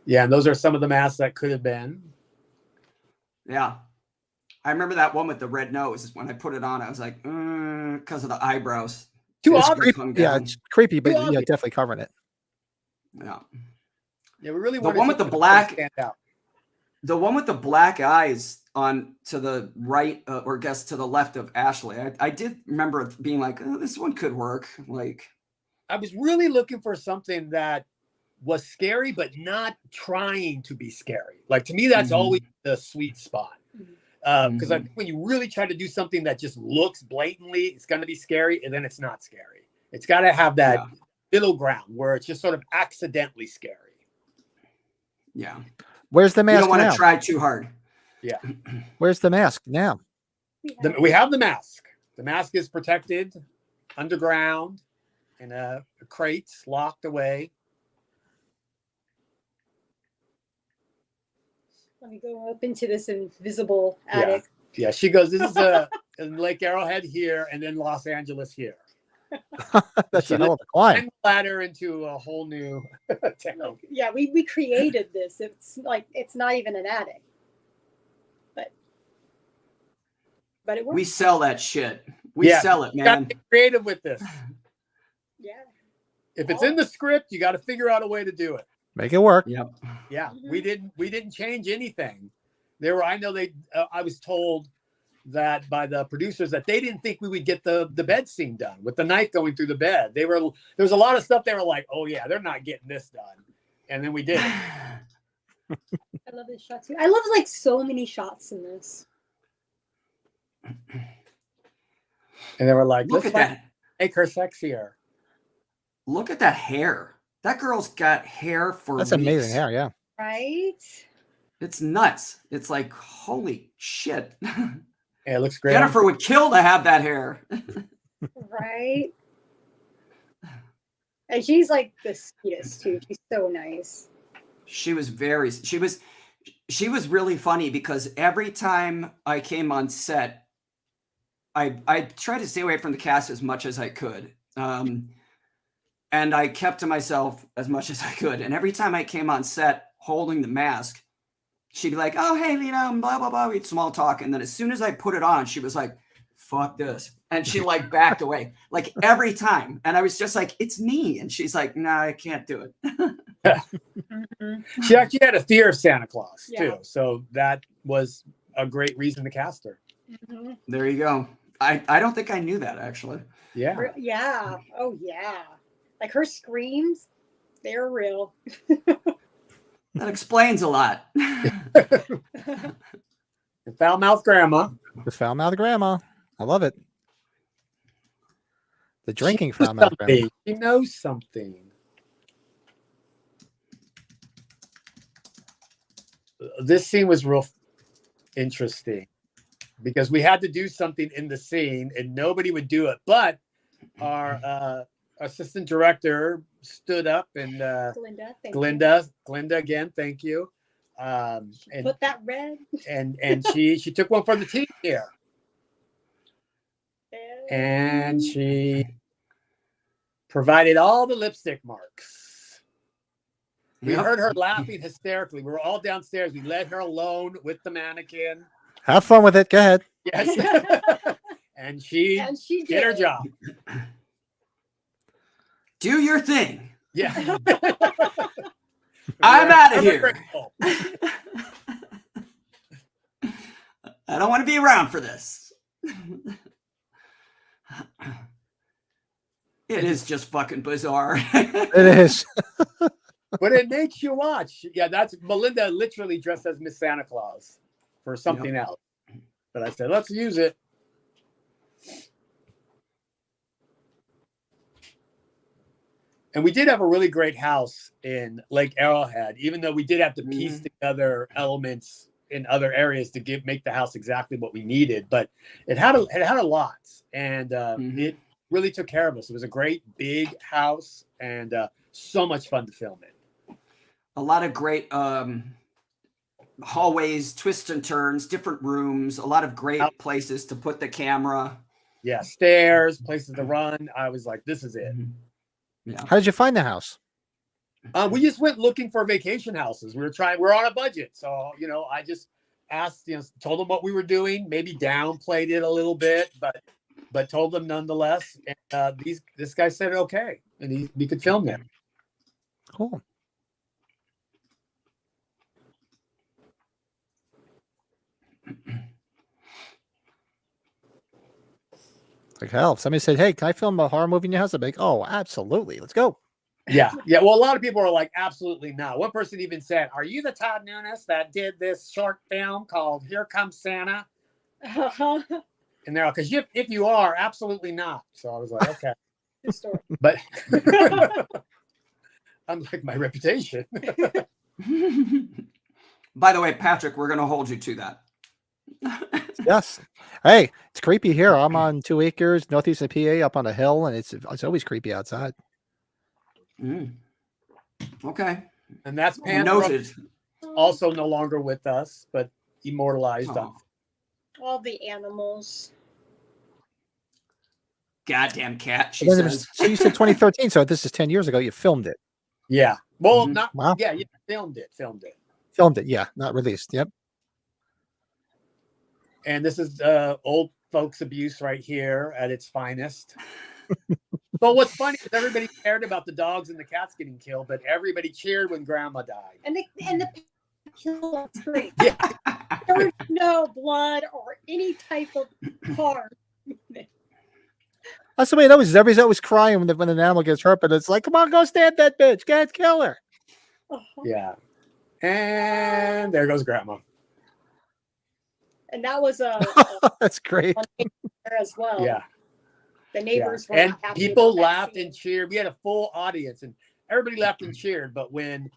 Yeah, and those are some of the masks that could have been. Yeah. I remember that one with the red nose. When I put it on, I was like, because of the eyebrows. Too It's obvious. creepy. Yeah, it's creepy, but yeah, definitely covering it. Yeah. Yeah, we really The wanted one with the something to black- stand out. The one with the black eyes on to the right, or I guess to the left of Ashley. I did remember being like, oh, this one could work. Like, I was really looking for something that was scary, but not trying to be scary. Like, to me, that's always the sweet spot. Because I think when you really try to do something that just looks blatantly, it's going to be scary, and then it's not scary. It's got to have that middle ground where it's just sort of accidentally scary. yeah. Where's the You mask don't want now? to try too hard. Yeah. Where's the mask now? We have the mask. The mask is protected underground in a crate, locked away. Let me go up into this invisible attic. Yeah, she goes, this is in Lake Arrowhead here, and then Los Angeles here. That's She a hell of a climb. ladder into a whole new town. Yeah, we created this. It's like it's not even an attic, but it works. We sell that shit. We sell it, You gotta man. get creative with this. Yeah. If it's in the script, you got to figure out a way to do it. Make it work. Yep. Yeah, we didn't change anything. I was told that by the producers that they didn't think we would get the bed scene done with the knife going through the bed. There was a lot of stuff they were like, oh yeah, they're not getting this done, and then we did it. I love this shot too. I love like so many shots in this. And they were like, Look at let's that. make her sexier. Look at that hair. That girl's got hair for That's weeks. amazing hair, yeah. Right? It's nuts. It's like, holy shit. Yeah, it looks great. Jennifer would kill to have that hair. Right? And she's like the sweetest too. She's so nice. She was really funny because every time I came on set, I tried to stay away from the cast as much as I could. And I kept to myself as much as I could. And every time I came on set holding the mask, she'd be like, oh, hey, Lito, blah, blah, blah. We'd small talk. And then as soon as I put it on, she was like, fuck this. And she like backed away like every time. And I was just like, it's me. And she's like, no, I can't do it. She actually had a fear of Santa Claus Yeah. too. So that was a great reason to cast her. Mm-hmm. There you go. I don't think I knew that actually. Yeah. Yeah. Oh yeah. Like her screams, they're real. That explains a lot. Foul mouth grandma. The foul mouth grandma. I love it. The drinking foul mouth grandma. She knows something. This scene was real interesting because we had to do something in the scene and nobody would do it. But our assistant director stood up and Glinda, thank Glinda again, thank you. And you. Put that red. and she took one for the team here. And she provided all the lipstick marks. We Yep. heard her laughing hysterically. We were all downstairs. We let her alone with the mannequin. Have fun with it. Go ahead. Yes. and she did her job. Do your thing. Yeah. I'm out of here. Grateful. I don't want to be around for this. It is just fucking bizarre. It is. But it makes you watch. Yeah, that's Melinda literally dressed as Miss Santa Claus for something else. But I said, let's use it. And we did have a really great house in Lake Arrowhead, even though we did have to piece together elements in other areas to make the house exactly what we needed. But it had a lot, and it really took care of us. It was a great big house and so much fun to film it. A lot of great hallways, twists and turns, different rooms, a lot of great places to put the camera. Yeah, stairs, places to run. I was like, this is it. Yeah. How did you find the house? We just went looking for vacation houses. We're on a budget. So, I just asked, told them what we were doing, maybe downplayed it a little bit, but told them nonetheless. And this guy said okay, and we could film there. Cool. Like hell, if somebody said, "Hey, can I film a horror movie in your house?" I'd be like, "Oh, absolutely, let's go." Yeah. Well, a lot of people are like, absolutely not. One person even said, "Are you the Todd Nunes that did this short film called Here Comes Santa?" Uh-huh. And they're all, because if you are, absolutely not. So I was like, okay. Good story. But unlike my reputation. By the way, Patrick, we're going to hold you to that. Yes. Hey, it's creepy here. I'm on 2 acres northeast of PA, up on a hill, and it's always creepy outside. Okay. And that's Noted. also no longer with us, but immortalized on. All the animals. Goddamn cat, she And then says. so you said 2013, so this is 10 years ago. You filmed it. Yeah. Well, not Wow. yeah, you filmed it. Filmed it, yeah, not released. Yep. And this is old folks abuse right here at its finest. But what's funny is everybody cared about the dogs and the cats getting killed, but everybody cheered when Grandma died. And the kill on screen. Yeah. There was no blood or any type of harm. That's the way it always is. Everybody's always crying when an animal gets hurt, but it's like, come on, go stab that bitch. Can't kill her. Yeah. And there goes Grandma. And that was That's great. there as well. Yeah. The neighbors were And not happy people about that laughed scene. and cheered. We had a full audience and everybody laughed and cheered. But when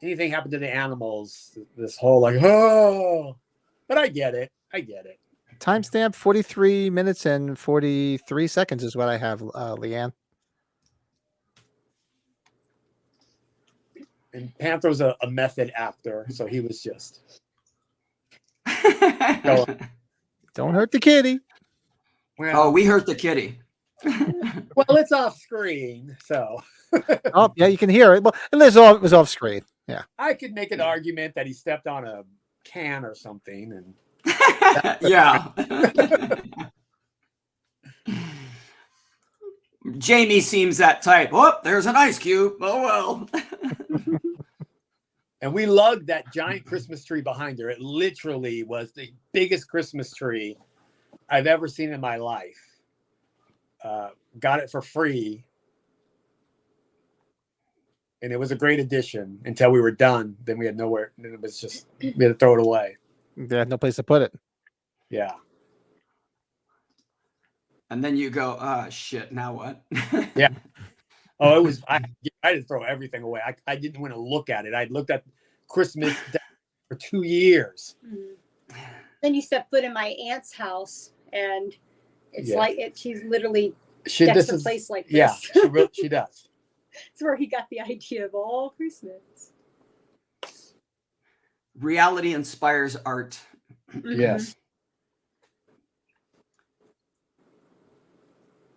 anything happened to the animals, this whole like, oh, but I get it. Timestamp 43 minutes and 43 seconds is what I have, Leanne. And Panther's a method actor, so he was just Don't hurt the kitty. Oh, we hurt the kitty. well, it's off screen, so Oh, yeah, you can hear it. Well, it was off screen. Yeah. I could make an argument that he stepped on a can or something, and Yeah. Jamie seems that type. Oh, there's an ice cube. Oh, well. and we lugged that giant Christmas tree behind her. It literally was the biggest Christmas tree I've ever seen in my life. Got it for free. And it was a great addition until we were done. Then we had nowhere. Then it was just, we had to throw it away. They had no place to put it. Yeah. And then you go, shit, now what? Yeah. Oh, it was, I had to throw everything away. I didn't want to look at it. I'd looked at Christmas for 2 years. Then you step foot in my aunt's house, and it's like she's literally decks the place like this. Yeah, she does. It's where he got the idea of all Christmas. Reality inspires art. Yes.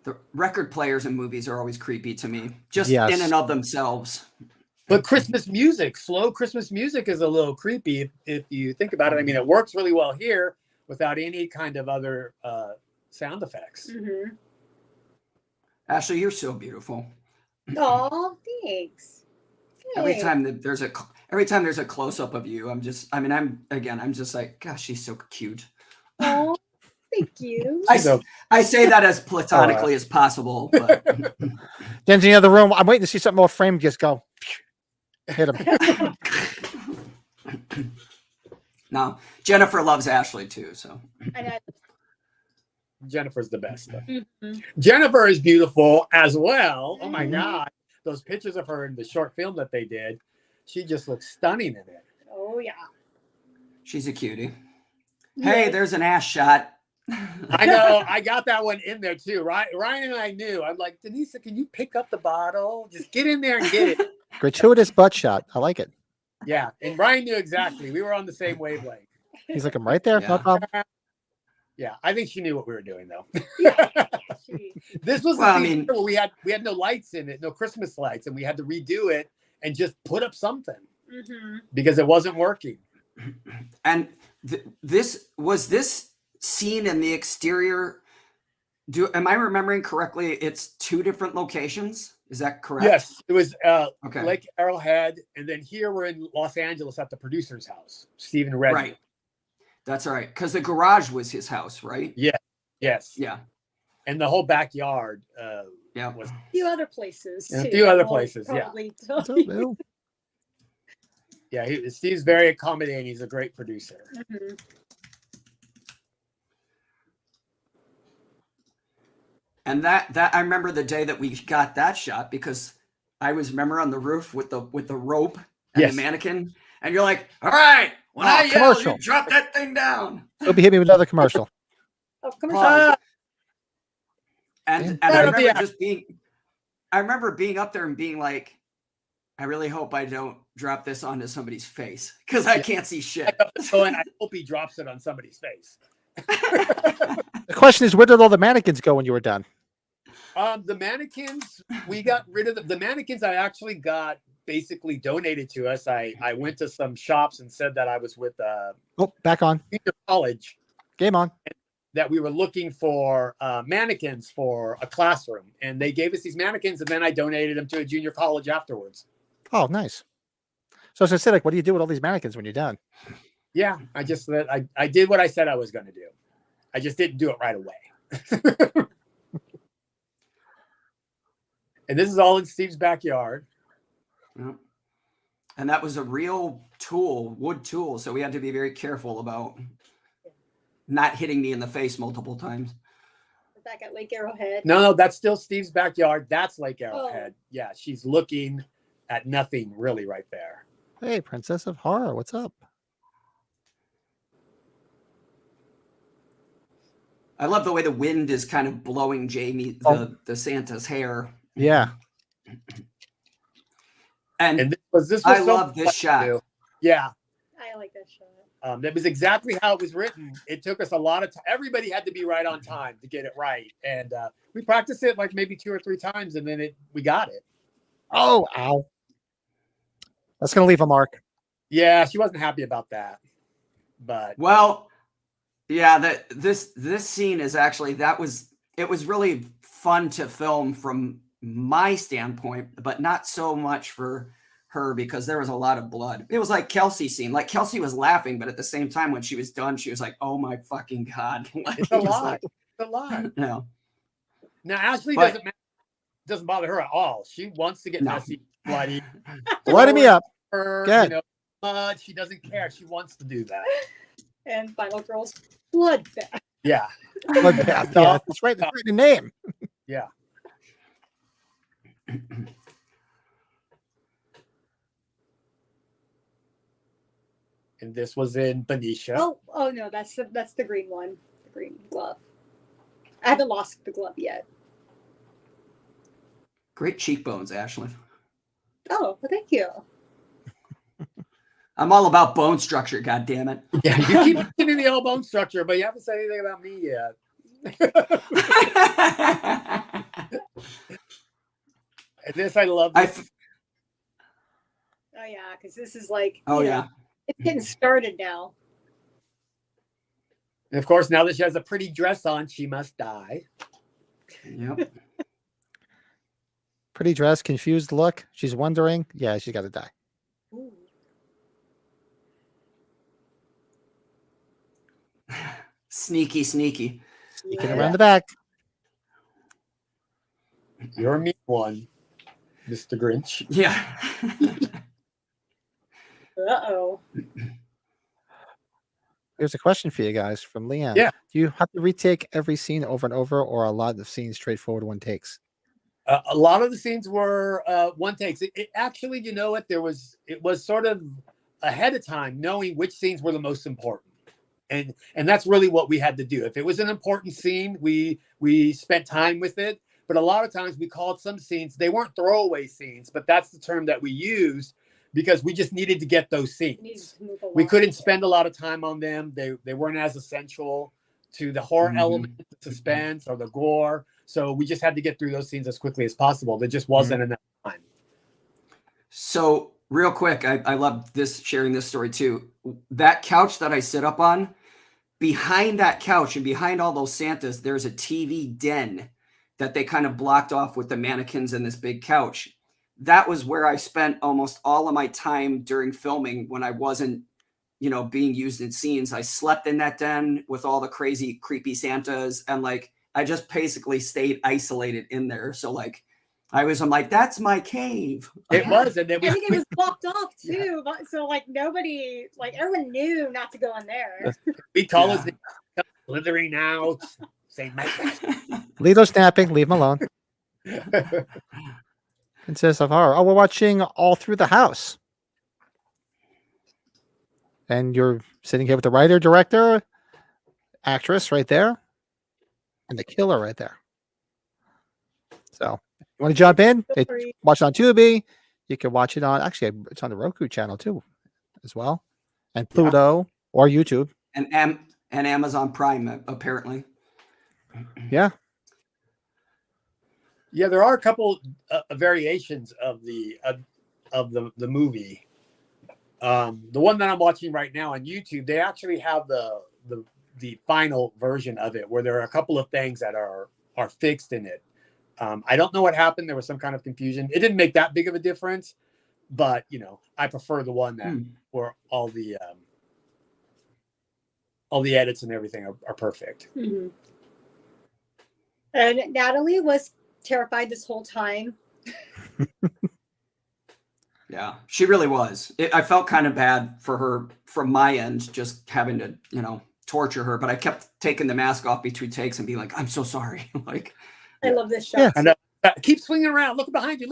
The record players in movies are always creepy to me, just Yes. in and of themselves. But Christmas music, slow Christmas music is a little creepy if you think about it. I mean, it works really well here without any kind of other sound effects. Mm-hmm. Ashley, you're so beautiful. Oh, thanks. Every Hey. time that there's a close up of you, I'm just like, gosh, she's so cute. Oh, thank you. I say that as platonically as possible, but Then in the other room, I'm waiting to see something more framed. Just go hit him. no, Jennifer loves Ashley too. So And Jennifer's the best. mm-hmm. Jennifer is beautiful as well. Oh my God. Those pictures of her in the short film that they did, she just looks stunning in it. Oh, yeah. she's a cutie. Hey, there's an ass shot. I know. I got that one in there too. Ryan and I knew. I'm like, Denise, can you pick up the bottle? Just get in there and get it. Gratuitous butt shot. I like it. Yeah. And Ryan knew exactly. We were on the same wavelength. He's like, I'm right there. Yeah. No problem. Yeah. I think she knew what we were doing though. Yeah. This was Well, the I season mean- where we had no lights in it, no Christmas lights, and we had to redo it and just put up something Mm-hmm. because it wasn't working. And this scene in the exterior. Am I remembering correctly? It's 2 different locations. Is that correct? Yes, it was Okay. Lake Arrowhead, and then here we're in Los Angeles at the producer's house, Stephen Redmond. Right. That's all right. Because the garage was his house, right? Yes. Yeah. And the whole backyard Yeah. was A few other places. And a too, few that other we'll places, yeah. probably What's tell up, you. Bill? Steve's very accommodating. He's a great producer. Mhm. And that I remember the day that we got that shot because I was remember on the roof with the rope and Yes. the mannequin, and you're like, all right, when I yell, commercial. you drop that thing down. He'll be hitting me with another commercial. Oh, commercial. Ah, And Yeah. I remember being up there and being like, I really hope I don't drop this onto somebody's face because I can't see shit. I hope he drops it on somebody's face. The question is, where did all the mannequins go when you were done? The mannequins, we got rid of the mannequins. I actually got basically donated to us. I went to some shops and said that I was with Oh, back on. junior college, Game on. that we were looking for mannequins for a classroom, and they gave us these mannequins, and then I donated them to a junior college afterwards. Oh, nice. So I was gonna say, like, what do you do with all these mannequins when you're done? Yeah, I did what I said I was going to do. I just didn't do it right away. And this is all in Steve's backyard. Yeah. And that was a real tool, wood tool. So we had to be very careful about not hitting me in the face multiple times. Back at Lake Arrowhead. No, that's still Steve's backyard. That's Lake Arrowhead. Yeah, she's looking at nothing really right there. Hey, Princess of Horror, what's up? I love the way the wind is kind of blowing Jamie, the Santa's hair. Yeah. And this was I so love this fun shot. to do. Yeah. I like that shot. That was exactly how it was written. It took us a lot of time. Everybody had to be right on time to get it right. And we practiced it like maybe 2 or 3 times, and then we got it. Oh, ow. That's going to leave a mark. Yeah, she wasn't happy about that. But Well, yeah, this scene is actually it was really fun to film from my standpoint, but not so much for her because there was a lot of blood. It was like Kelsey's scene. Like Kelsey was laughing, but at the same time, when she was done, she was like, "Oh my fucking god!" it's a lot. It's a lot. No. Now Ashley But- doesn't bother her at all. She wants to get No. messy, bloody. Lighting me up. Her, Good. mud. She doesn't care. She wants to do that. And Final Girls Bloodbath. Yeah. Bloodbath. Yeah, that's right. That's right. The name. Yeah. And this was in Benicia. Oh no, that's the green one. The green glove. I haven't lost the glove yet. Great cheekbones, Ashley. Oh, well, thank you. I'm all about bone structure. God damn it. Yeah, you keep mentioning the old bone structure, but you haven't said anything about me yet. And this, I love this. Oh yeah, because this is like. Oh you know, yeah. it's getting started now. And of course, now that she has a pretty dress on, she must die. Yep. Pretty dress, confused look. She's wondering. Yeah, she's got to die. Ooh. Sneaky. Sneaking Yeah. around the back. You're a mean one, Mr. Grinch. Yeah. Uh-oh. Here's a question for you guys from Leanne. Yeah. Do you have to retake every scene over and over, or a lot of scenes straightforward one takes? A lot of the scenes were one takes. It actually, you know what? It was sort of ahead of time, knowing which scenes were the most important, and that's really what we had to do. If it was an important scene, we spent time with it. But a lot of times we called some scenes, they weren't throwaway scenes, but that's the term that we used because we just needed to get those scenes. We couldn't spend a lot of time on them. They weren't as essential to the horror element, the suspense, or the gore. So we just had to get through those scenes as quickly as possible. There just wasn't enough time. So real quick, I love this, sharing this story too. That couch that I sit up on, behind that couch and behind all those Santas, there's a TV den that they kind of blocked off with the mannequins and this big couch. That was where I spent almost all of my time during filming when I wasn't, being used in scenes. I slept in that den with all the crazy, creepy Santas, and like I just basically stayed isolated in there. So like, I'm like, that's my cave. It was, and then I think it was blocked off Yeah. too, but so like nobody, like everyone knew not to go in there. we call Yeah. us slithering out, saying, "My Lito snapping. Leave him alone. Consists of horror. Oh, we're watching All Through the House. And you're sitting here with the writer, director, actress right there, and the killer right there. So, you want to jump in? Watch it on Tubi. You can watch it on, actually, it's on the Roku channel too, as well, and Pluto or YouTube. And Amazon Prime, apparently. Yeah. Yeah, there are a couple variations of the movie. The one that I'm watching right now on YouTube, they actually have the final version of it, where there are a couple of things that are fixed in it. I don't know what happened. There was some kind of confusion. It didn't make that big of a difference, but I prefer the one that where all the edits and everything are perfect. Mm-hmm. And Natalie was terrified this whole time. Yeah, she really was. I felt kind of bad for her from my end, just having to, torture her. But I kept taking the mask off between takes and being like, "I'm so sorry." Like, I love this shot. Yeah. And keep swinging around. Look behind you,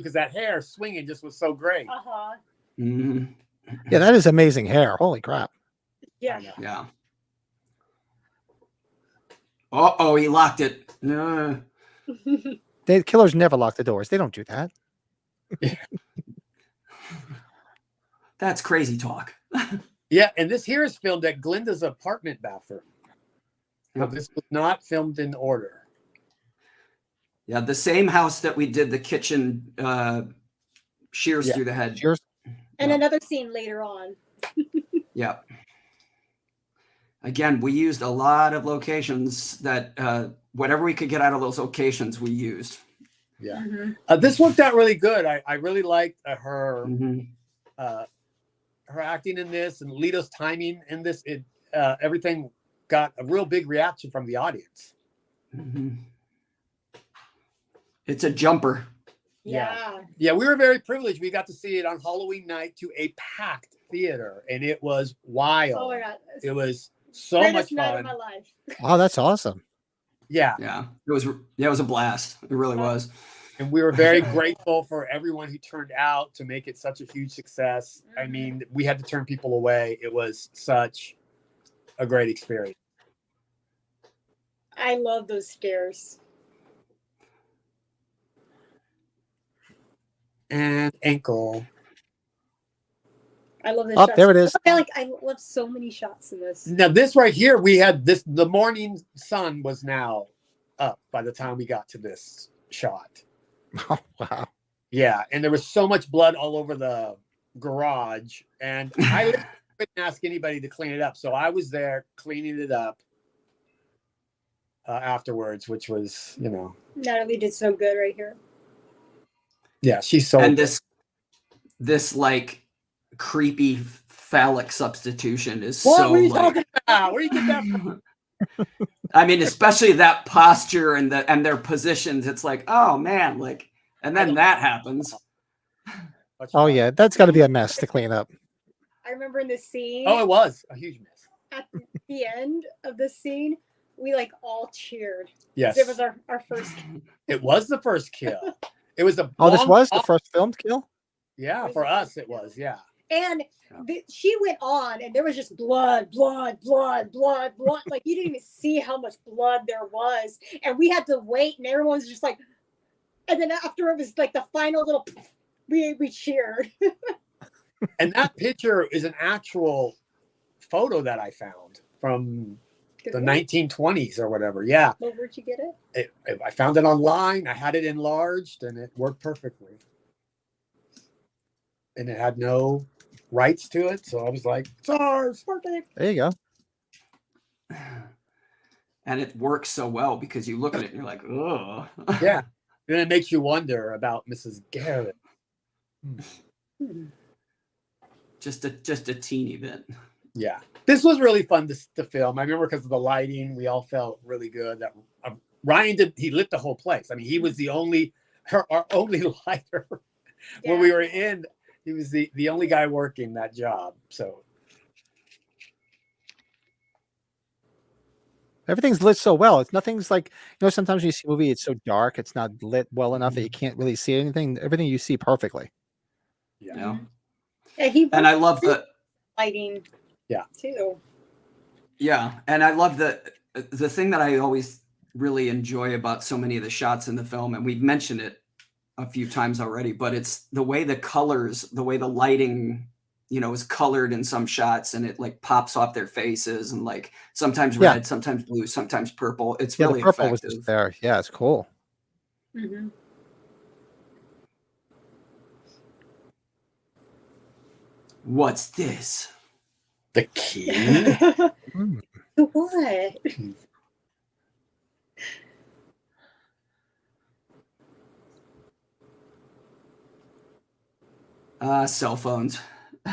because that hair swinging just was so great. Uh-huh. mhm. Yeah, that is amazing hair. Holy crap. Yeah. Yeah. Oh, he locked it. Killers never lock the doors. They don't do that. That's crazy talk. Yeah, and this here is filmed at Glinda's apartment bathroom. So Yep. this was not filmed in order. Yeah, the same house that we did the kitchen shears through the head. Cheers. And Yeah. another scene later on. Yeah. Again, we used a lot of locations that whatever we could get out of those locations, we used. Yeah. Mm-hmm. This worked out really good. I really liked her Mhm. her acting in this, and Lito's timing in this. Everything got a real big reaction from the audience. Mhm. It's a jumper. Yeah. Yeah, we were very privileged. We got to see it on Halloween night to a packed theater, and it was wild. Oh my God. It was so Greatest much night fun. of my life. Oh, that's awesome. Yeah, Yeah, it was a blast. It really was. and we were very grateful for everyone who turned out to make it such a huge success. I mean, we had to turn people away. It was such a great experience. I love those stairs. And ankle. I love this. Oh, shot. there it is. I love so many shots in this. Now this right here, we had this. The morning sun was now up by the time we got to this shot. Oh, wow. Yeah, and there was so much blood all over the garage, and I couldn't ask anybody to clean it up, so I was there cleaning it up afterwards, which was, Natalie did so good right here. yeah, she's so. And this like creepy phallic substitution is What so were you like, talking about? Where you get that from? I mean, especially that posture and their positions. It's like, oh man, like, and then that happens. Oh, yeah. That's got to be a mess to clean up. I remember in the scene, Oh, it was a huge mess. at the end of the scene, we like all cheered. Yes, It was our first. it was the first kill. It was a. Oh, this long- was the first filmed kill? Yeah, for us it was. Yeah. And she went on, and there was just blood. Like you didn't even see how much blood there was, and we had to wait, and everyone was just like. And then after it was like the final little, we cheered. And that picture is an actual photo that I found from the 1920s or whatever. Yeah. Well, where'd you get it? I found it online. I had it enlarged and it worked perfectly. And it had no rights to it. So I was like, it's ours. Perfect. There you go. And it works so well because you look at it and you're like, oh. Yeah. And it makes you wonder about Mrs. Garrett. Just a teeny bit. Yeah. This was really fun to film. I remember because of the lighting, we all felt really good. That Ryan he lit the whole place. I mean, he was the only our only lighter when we were in. He was the only guy working that job. So Everything's lit so well. Nothing's like, sometimes you see a movie, it's so dark, it's not lit well enough that you can't really see anything. Everything you see perfectly. yeah. And I love the lighting. Yeah. Too. Yeah, and I love the thing that I always really enjoy about so many of the shots in the film, and we've mentioned it a few times already, but it's the way the colors, the way the lighting, is colored in some shots, and it like pops off their faces, and like sometimes red, sometimes blue, sometimes purple. It's really the purple effective. was just there. Yeah, it's cool. Mm-hmm. What's this? The key. What? Cell phones.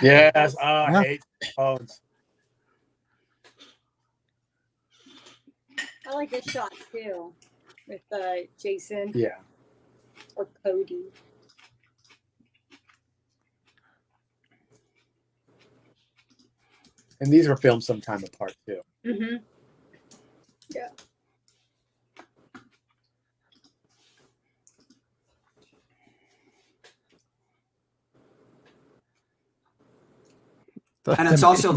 Yes, I hate phones. I like this shot too, with Jason. Yeah. Or Cody. And these were filmed sometime apart too. Mm-hmm. Yeah. And it's also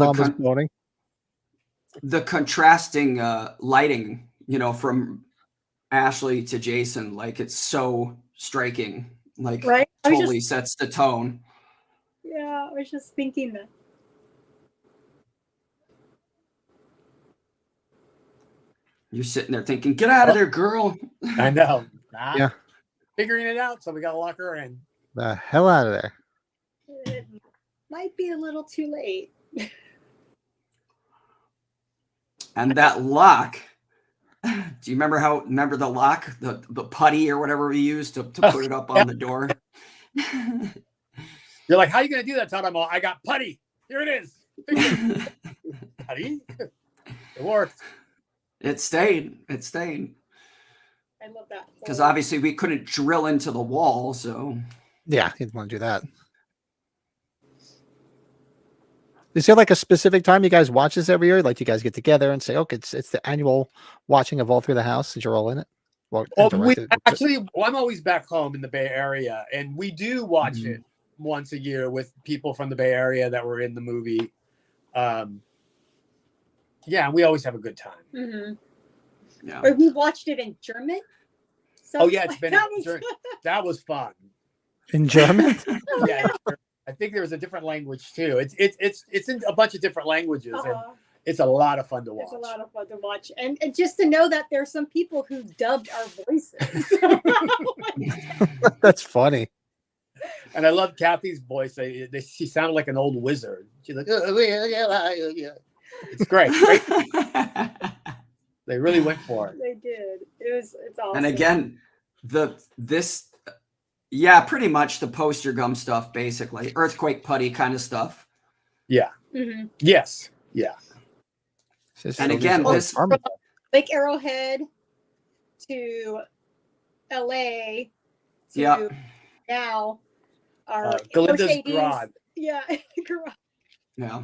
the contrasting lighting, from Ashley to Jason. Like, it's so striking. Like, right? Totally sets the tone. Yeah, I was just thinking that. You're sitting there thinking, get out of there, girl. I know. Yeah. Figuring it out, so we got to lock her in. The hell out of there. It might be a little too late. And that lock. Do you remember the lock, the putty or whatever we used to put it up on the door? You're like, how are you going to do that, Todd? I got putty. Here it is. Putty? It worked. It stayed. I love that. Because obviously we couldn't drill into the wall, so. Yeah, you didn't want to do that. Is there like a specific time you guys watch this every year? Like, you guys get together and say, okay, it's the annual watching of All Through the House, since you're all in it? I'm always back home in the Bay Area, and we do watch it once a year with people from the Bay Area that were in the movie. Yeah, we always have a good time. Mm-hmm. Yeah. Or we watched it in German. So yeah, that was fun. In German? Yeah, I think there was a different language too. It's in a bunch of different languages, and it's a lot of fun to watch. It's a lot of fun to watch, and just to know that there's some people who dubbed our voices. That's funny. And I love Kathy's voice. She sounded like an old wizard. She's like, it's great. They really went for it. They did. It's awesome. And again, pretty much the poster gum stuff, basically earthquake putty kind of stuff. Yeah. Mm-hmm. Yes. Yeah. And again, this Lake Arrowhead to LA to now our Galinda's garage. Yeah, garage. Yeah.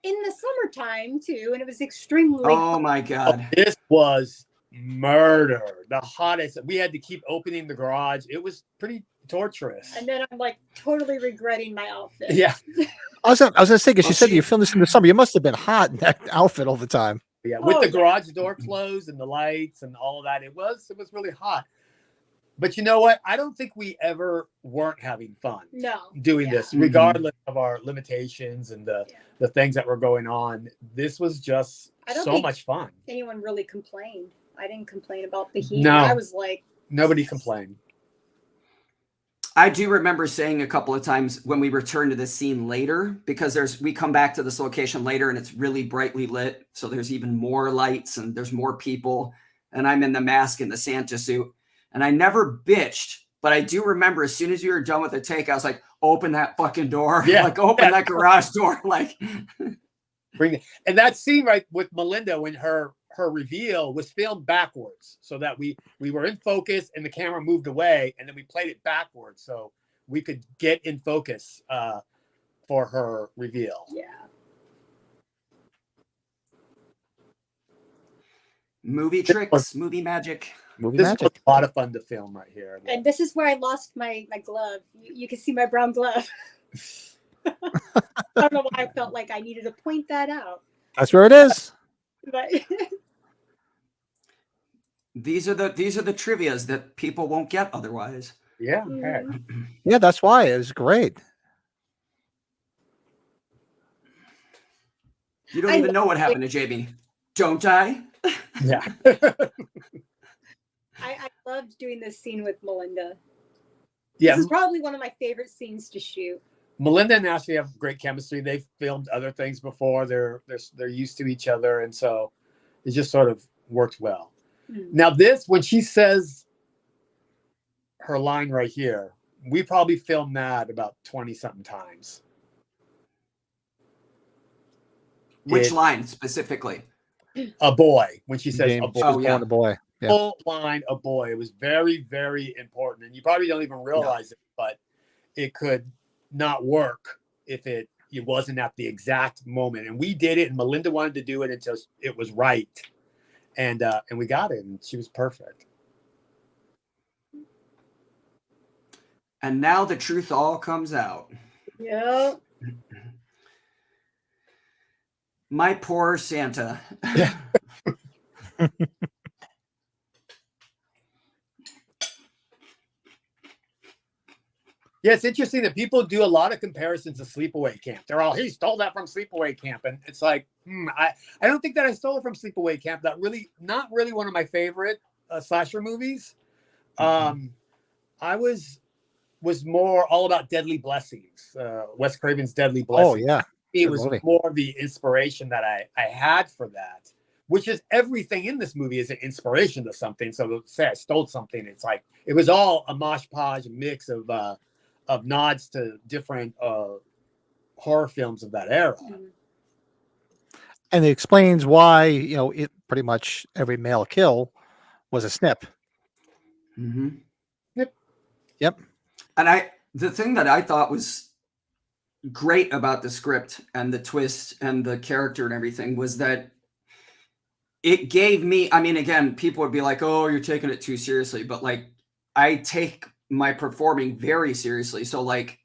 In the summertime too, and it was extremely. Oh my God! This was murder. The hottest. We had to keep opening the garage. It was pretty torturous. And then I'm like totally regretting my outfit. Yeah. I was gonna say, because you said you filmed this in the summer. You must have been hot in that outfit all the time. Yeah, with the garage door closed and the lights and all of that, it was really hot. But you know what? I don't think we ever weren't having fun. Doing this, regardless of our limitations and the things that were going on. This was just so much fun. Anyone really complained? I didn't complain about the heat. No, I was like, nobody complained. I do remember saying a couple of times when we return to this scene later, because we come back to this location later and it's really brightly lit. So there's even more lights and there's more people. And I'm in the mask and the Santa suit. And I never bitched, but I do remember as soon as we were done with the take, I was like, open that fucking door. Yeah. Like, open that garage door. Like, bring it. And that scene right with Melinda when her her reveal was filmed backwards, so that we were in focus and the camera moved away, and then we played it backwards so we could get in focus for her reveal. Yeah. Movie tricks, movie magic. Movie This magic. was a lot of fun to film right here. And this is where I lost my glove. You can see my brown glove. I don't know why I felt like I needed to point that out. That's where it is. But These are the trivias that people won't get otherwise. Yeah. Okay. Yeah, that's why it was great. You don't even know what happened to Jamie, don't I? Yeah. I loved doing this scene with Melinda. Yeah. This is probably one of my favorite scenes to shoot. Melinda and Ashley have great chemistry. They've filmed other things before. They're used to each other, and so it just sort of worked well. Now this, when she says her line right here, we probably filmed that about 20-something times. Which line specifically? A boy, when she says James a boy. was born a boy. Yeah. Full line, a boy. It was very, very important. And you probably don't even realize it, but it could not work if it wasn't at the exact moment. And we did it, and Melinda wanted to do it until it was right. And we got it, and she was perfect. And now the truth all comes out. Yeah. My poor Santa. Yeah, it's interesting that people do a lot of comparisons to Sleepaway Camp. They're all, he stole that from Sleepaway Camp. And it's like, I don't think that I stole it from Sleepaway Camp. That really, not really one of my favorite slasher movies. I was more all about Deadly Blessings, Wes Craven's Deadly Blessings. Oh, yeah. It Good was movie. more the inspiration that I had for that, which is everything in this movie is an inspiration to something. So to say I stole something, it's like, it was all a mosh podge mix of nods to different horror films of that era. And it explains why, it pretty much every male kill was a snip. Mm-hmm. Yep. And the thing that I thought was great about the script and the twist and the character and everything was that it gave me, I mean, again, people would be like, oh, you're taking it too seriously. But like, I take my performing very seriously. So like,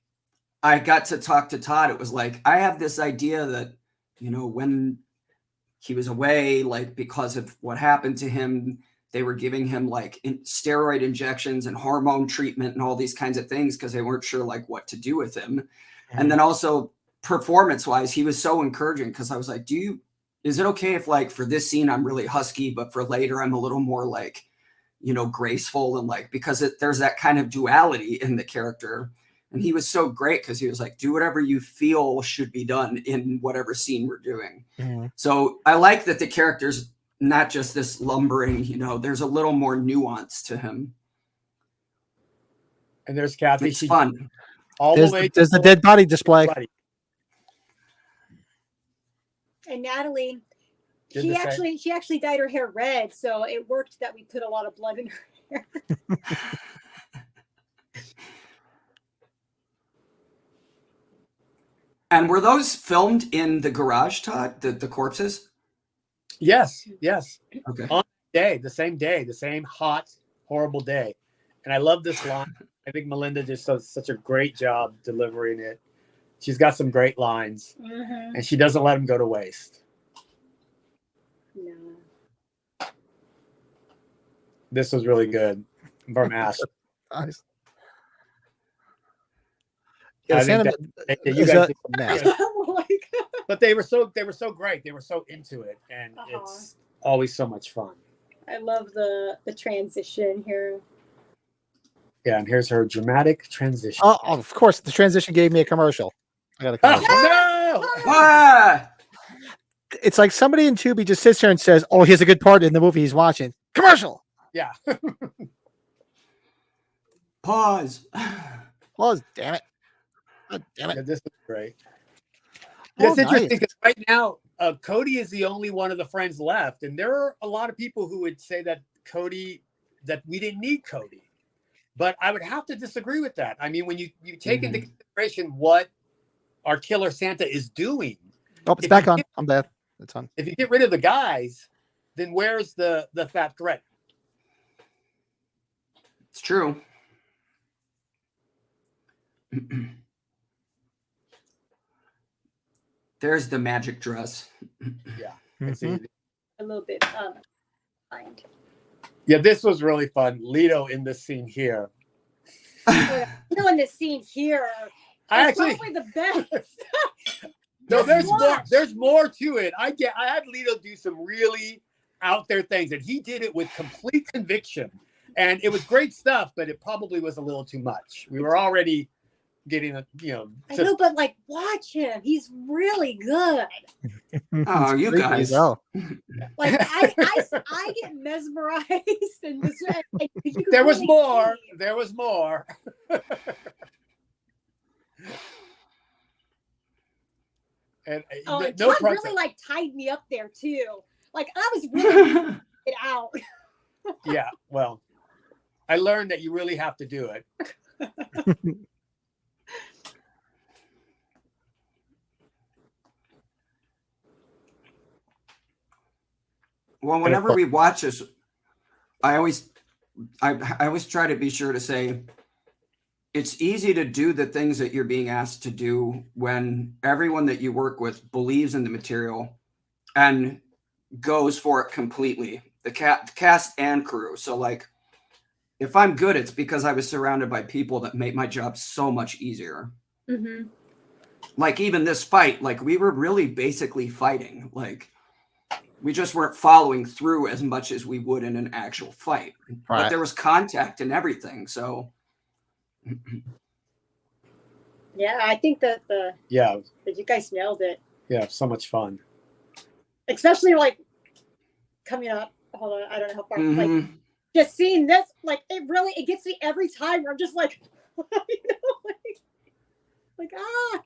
I got to talk to Todd. It was like, I have this idea that, when he was away, like because of what happened to him, they were giving him like steroid injections and hormone treatment and all these kinds of things because they weren't sure like what to do with him. And then also performance wise, he was so encouraging because I was like, is it okay if like for this scene, I'm really husky, but for later, I'm a little more like, graceful and like, because there's that kind of duality in the character. And he was so great because he was like, do whatever you feel should be done in whatever scene we're doing. Mm-hmm. So I like that the character's not just this lumbering, there's a little more nuance to him. And there's Kathy. It's fun. There's the dead body display. And Natalie, she actually dyed her hair red, so it worked that we put a lot of blood in her hair. And were those filmed in the garage, Todd? The corpses? Yes. Okay. On the same day, the same hot, horrible day. And I love this line. I think Melinda just does such a great job delivering it. She's got some great lines, and she doesn't let them go to waste. No. This was really good from Ash. Nice. I think you guys did mess. but they were so great. They were so into it, and it's always so much fun. I love the transition here. Yeah, and here's her dramatic transition. Oh, of course, the transition gave me a commercial. I got a commercial. No! Ah! It's like somebody in Tubi just sits there and says, "Oh, here's a good part in the movie he's watching." Commercial. Yeah. Pause. Pause. Damn it. God damn it. Yeah, this is great. Oh, It's interesting nice. because right now, Cody is the only one of the friends left, and there are a lot of people who would say that we didn't need Cody, but I would have to disagree with that. I mean, when you take into consideration what our killer Santa is doing. Oh, it's back on. I'm bad. It's on. If you get rid of the guys, then where's the fat threat? It's true. There's the magic dress. Yeah. Mhm. A little bit behind. Yeah, this was really fun. Lito in this scene here. You know, in this scene here, I it's actually probably the best. no, there's more. Watch. There's more to it. I had Lito do some really out there things, and he did it with complete conviction, and it was great stuff. But it probably was a little too much. We were already getting I know, but like, watch him. He's really good. Oh, you Creepy guys. as hell. Like I get mesmerized, and this. And you can There was really more. see. There was more. And Oh, and no Todd protest. really like tied me up there too. Like I was really it out. Yeah, well, I learned that you really have to do it. Well, whenever we watch this, I always try to be sure to say it's easy to do the things that you're being asked to do when everyone that you work with believes in the material and goes for it completely. The cast and crew. So like, if I'm good, it's because I was surrounded by people that make my job so much easier. Mm-hmm. Like even this fight, like we were really basically fighting. Like we just weren't following through as much as we would in an actual fight. Right. But there was contact and everything. So Yeah, I think that Yeah, you guys nailed it. yeah, so much fun. Especially like coming up. Hold on, I don't know how far. Like mhm. just seeing this, like it gets me every time. Where I'm just like, you know, like ah.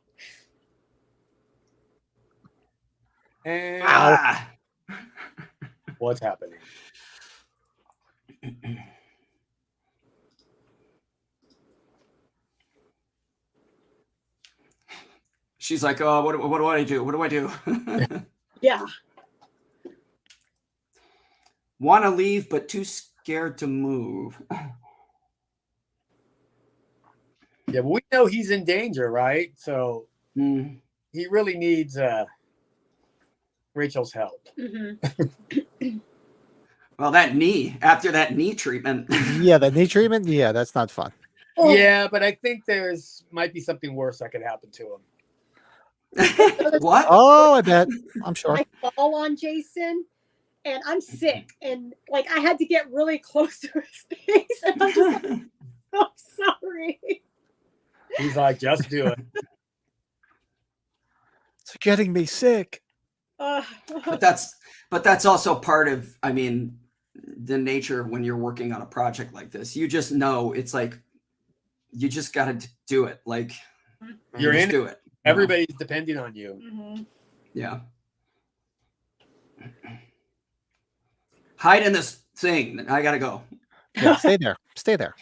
And Ah. what's happening? She's like, oh, what do I do? What do I do? Yeah. Want to leave, but too scared to move. Yeah, but we know he's in danger, right? So Mm. he really needs Rachel's help. Mm-hmm. Well, after that knee treatment. Yeah, the knee treatment. Yeah, that's not fun. Oh, Yeah, but I think might be something worse that could happen to him. What? Oh, I bet. I'm sure. I fall on Jason, and I'm sick, and like I had to get really close to his face, and I'm just like, I'm sorry. He's like, just do it. It's getting me sick. But that's also part of, I mean, the nature of when you're working on a project like this. You just know it's like you just got to do it. Like You're just in do it. you know? Everybody's depending on you. Mhm. Yeah. Hide in this thing. I gotta go. Yeah, stay there. Stay there.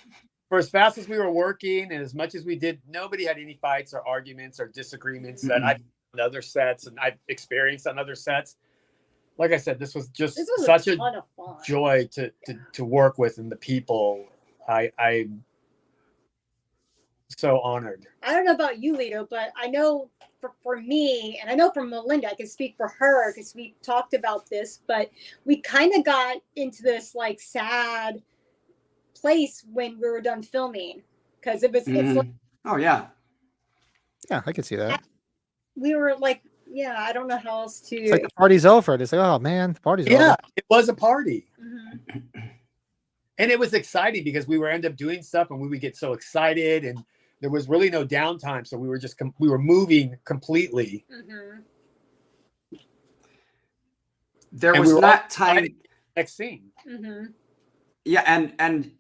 For as fast as we were working and as much as we did, nobody had any fights or arguments or disagreements that I've on other sets and I've experienced on other sets. Like I said, this was just This was such a a ton of fun. joy to work with, and the people. I'm so honored. I don't know about you, Lito, but I know for me, and I know for Melinda, I can speak for her because we talked about this, but we kind of got into this like sad place when we were done filming because it's like Oh yeah. Yeah, I can see that. we were like, yeah, I don't know how else to. It's like the party's over. It's like, oh man, the party's Yeah, over. it was a party. Mhm. And it was exciting because we were end up doing stuff and we would get so excited and there was really no downtime. So we were just, we were moving completely. Mhm. There And was we were not all time. excited. Next scene. Mhm. Yeah, and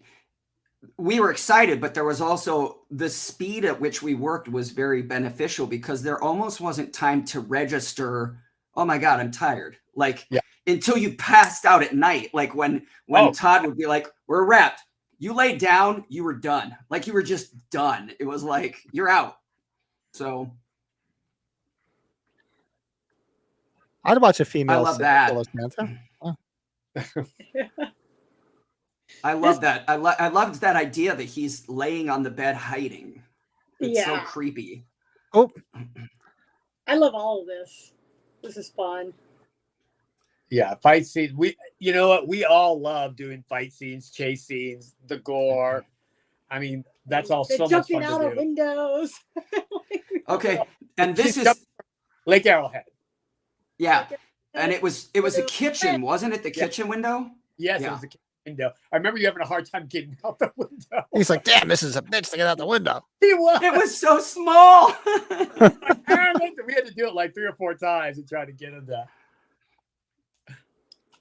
we were excited, but there was also the speed at which we worked was very beneficial because there almost wasn't time to register oh my God, I'm tired. Like Yeah. until you passed out at night. Like when Todd would be like, we're wrapped. You laid down, you were done. Like you were just done. It was like, you're out. So I'd watch a female. I love that. solo Santa. Oh. I love that. I loved that idea that he's laying on the bed hiding. It's so creepy. Oh, I love all of this. This is fun. Yeah, fight scenes. You know what? We all love doing fight scenes, chase scenes, the gore. I mean, that's all so much fun jumping out to of do. windows. Okay, and this She's is Lake Arrowhead. yeah, and it was a kitchen, wasn't it? The kitchen window. Yes, Yeah. it was the window. I remember you having a hard time getting out the window. he's like, damn, this is a bitch to get out the window. He was. It was so small. We had to do it like 3 or 4 times and try to get him there.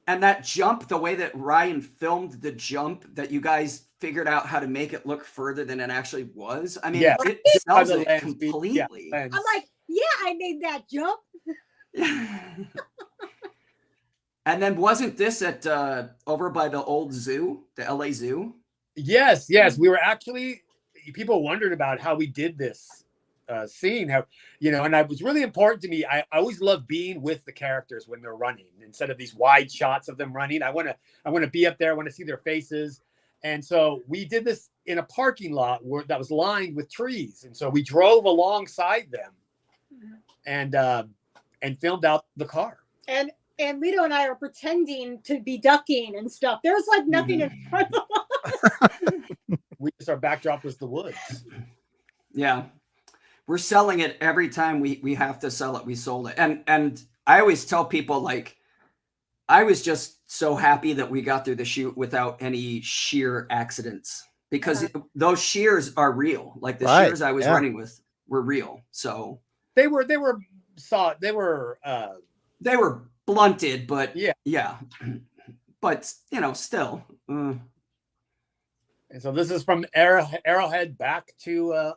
And that jump, the way that Ryan filmed the jump, that you guys figured out how to make it look further than it actually was. I mean, Yeah. it By sells the it lens, completely. yeah, lens. I'm like, yeah, I made that jump. And then wasn't this at over by the old zoo, the LA Zoo? Yes. We were actually, people wondered about how we did this scene, how, and it was really important to me. I always love being with the characters when they're running instead of these wide shots of them running. I want to be up there. I want to see their faces. And so we did this in a parking lot that was lined with trees. And so we drove alongside them and filmed out the car. And Lito and I are pretending to be ducking and stuff. There's like nothing in front of us. Our backdrop was the woods. Yeah. We're selling it every time we have to sell it. We sold it. And I always tell people, like, I was just so happy that we got through the shoot without any shear accidents, because those shears are real. Like the shears I was running with were real. So they were blunted, but yeah. But still. And so this is from Arrowhead back to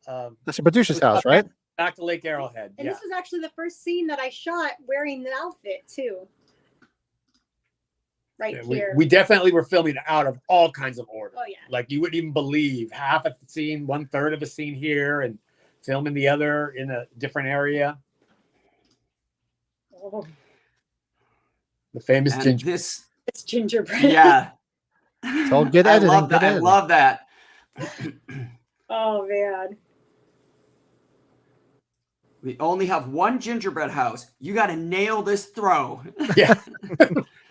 That's the producer's house, right? Back to Lake Arrowhead. And this was actually the first scene that I shot wearing the outfit too. Right here. We definitely were filming out of all kinds of order. Oh yeah. Like you wouldn't even believe half a scene, 1/3 of a scene here, and filming the other in a different area. Oh. The famous and ginger. It's gingerbread. Yeah. It's all good editing. I love that. Oh man. We only have one gingerbread house. You got to nail this throw. Yeah.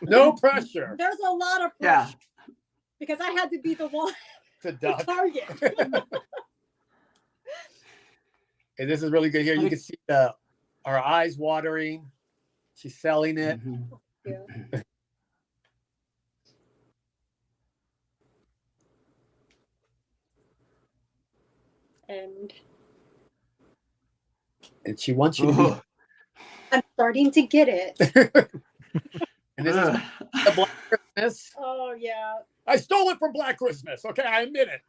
No pressure. There's a lot of pressure. Yeah. Because I had to be the one To to duck. target. And this is really good here. You can see our eyes watering. She's selling it. Yeah. And she wants you to be. I'm starting to get it. And this is the Black Christmas. Oh yeah. I stole it from Black Christmas. Okay, I admit it.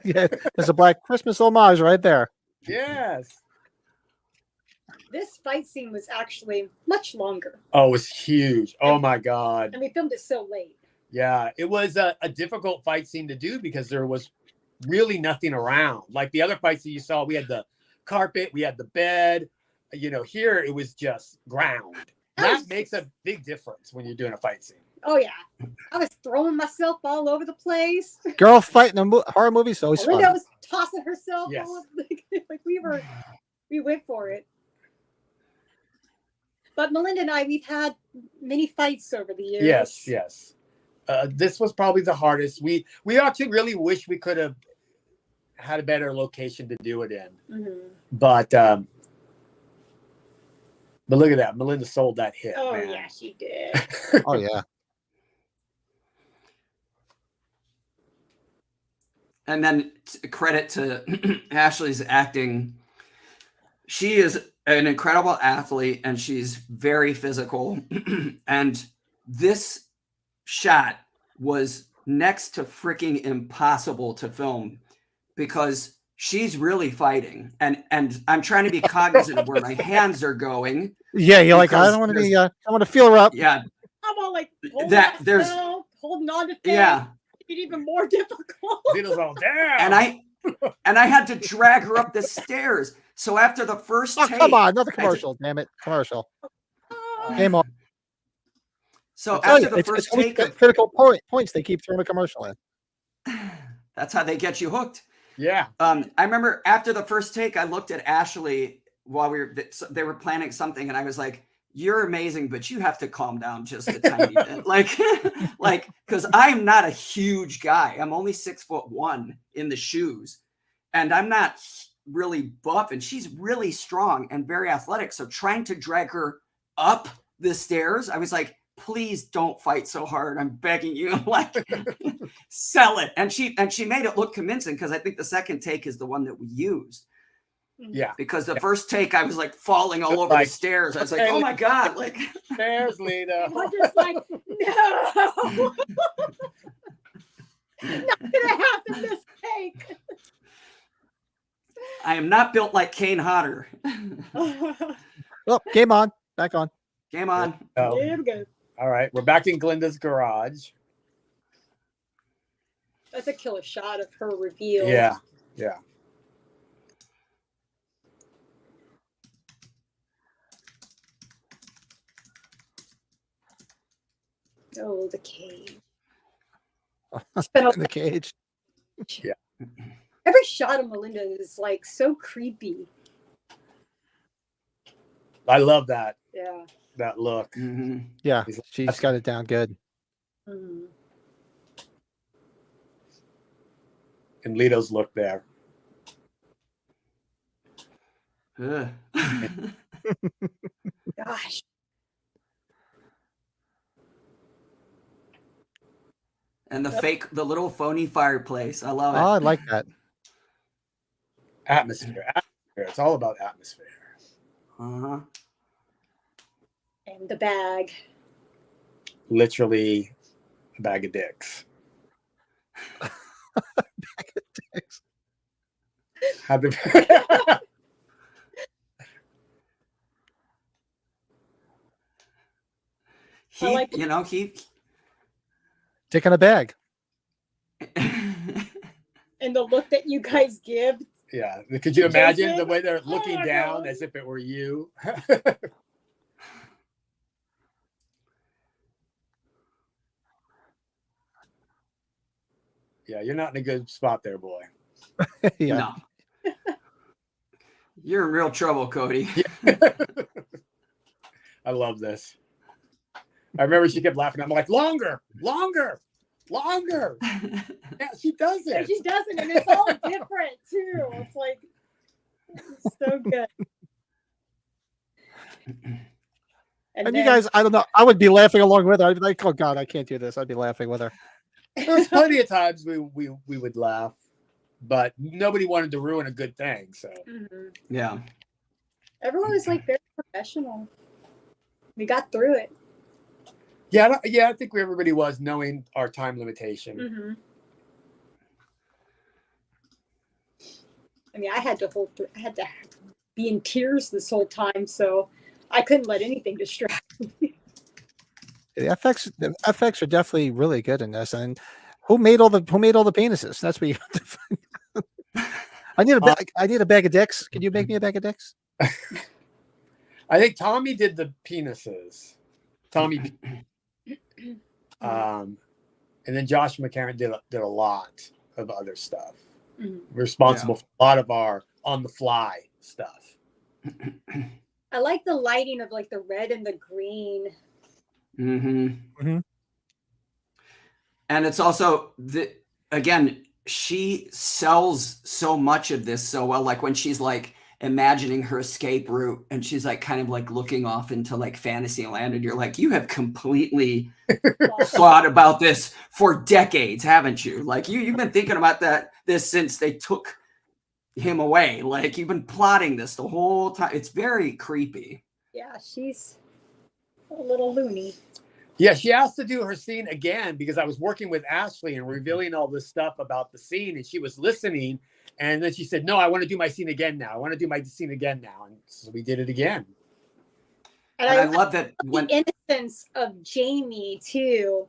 Yeah, there's a Black Christmas homage right there. Yes. This fight scene was actually much longer. Oh, it was huge. Oh my God. And we filmed it so late. Yeah, it was a difficult fight scene to do because there was really nothing around. Like the other fights that you saw, we had the carpet, we had the bed. Here it was just ground. That makes a big difference when you're doing a fight scene. Oh yeah. I was throwing myself all over the place. Girl fighting a horror movie is always Linda fun. was tossing herself. Yes. All over, like we went for it. But Melinda and I, we've had many fights over the years. Yes. This was probably the hardest. We actually really wish we could have had a better location to do it in. Mm-hmm. But look at that. Melinda sold that hit. Oh man. yeah, she did. Oh yeah. And then credit to Ashley's acting. She is an incredible athlete and she's very physical. And this shot was next to freaking impossible to film because she's really fighting. And I'm trying to be cognizant of where my hands are going. Yeah, you're like, I Because don't want to be. I want to feel her up. Yeah, I'm all like That- there's- holding on to things. yeah. Made it even more difficult. Lito's all damn. And I had to drag her up the stairs. So after the first Oh, take, come on, another commercial. Damn it, commercial. Game on. So I tell after you, the it's first always take of, critical points they keep throwing a commercial in. that's how they get you hooked. Yeah. I remember after the first take, I looked at Ashley while they were planning something, and I was like, "You're amazing, but you have to calm down just a tiny bit, like, because I'm not a huge guy. I'm only 6'1" in the shoes, and I'm not really buff, and she's really strong and very athletic. So trying to drag her up the stairs, I was like, please don't fight so hard. I'm begging you, like, sell it. And she made it look convincing, because I think the second take is the one that we used. Yeah. Because the first take, I was like falling all over Like, the stairs. I was like, oh my God, like, There's Lito. I'm just like, no. Not gonna happen this take. I am not built like Kane Hodder. Well, game on. Back on. Game on. Oh, There we go. all right. We're back in Glinda's garage. That's a killer shot of her reveal. Yeah. Yeah. Oh, the cage. In the cage. Every shot of Melinda is like so creepy. I love that Yeah. look. Mhm. Yeah, she's got it down good. Mm. And Lito's look there. Ugh. Gosh. And the little phony fireplace. I love Oh, it. I like that. Atmosphere. It's all about atmosphere. Uh-huh. And the bag. Literally a bag of dicks. Had the I like- he Dick in a bag. And the look that you guys give. Yeah. Could you imagine Jason? the way they're Oh looking my down God. as if it were you? Yeah, you're not in a good spot there, boy. Yeah. No. You're in real trouble, Cody. I love this. I remember she kept laughing. I'm like, longer. Yeah, she does And it. she doesn't, and it's all different too. It's like it's so good. And then, you guys, I don't know. I would be laughing along with her. I'd be like, oh God, I can't do this. I'd be laughing with her. There's plenty of times we would laugh, but nobody wanted to ruin a good thing. So Mhm. Yeah. Everyone was like very professional. We got through it. yeah, I think everybody was, knowing our time limitation. Mm-hmm. I mean, I had to be in tears this whole time, so I couldn't let anything distract me. The effects are definitely really good in this. And who made all the penises? That's what you have to find out. I need a bag of dicks. Can you make me a bag of dicks? I think Tommy did the penises. Tommy, and then Josh McCarran did a lot of other stuff. Mhm. Responsible for a lot of our on the fly stuff. I like the lighting of like the red and the green. Mm-hmm. Mm-hmm. And it's also again, she sells so much of this so well. Like when she's like imagining her escape route, and she's like kind of like looking off into like fantasy land, and you're like, you have completely thought about this for decades, haven't you? Like you've been thinking about this since they took him away. Like you've been plotting this the whole time. It's very creepy. Yeah, she's a little loony. Yeah, she asked to do her scene again because I was working with Ashley and revealing all this stuff about the scene, and she was listening. And then she said, "No, I want to do my scene again now. I want to do my scene again now." And so we did it again. And I love that when the innocence of Jamie too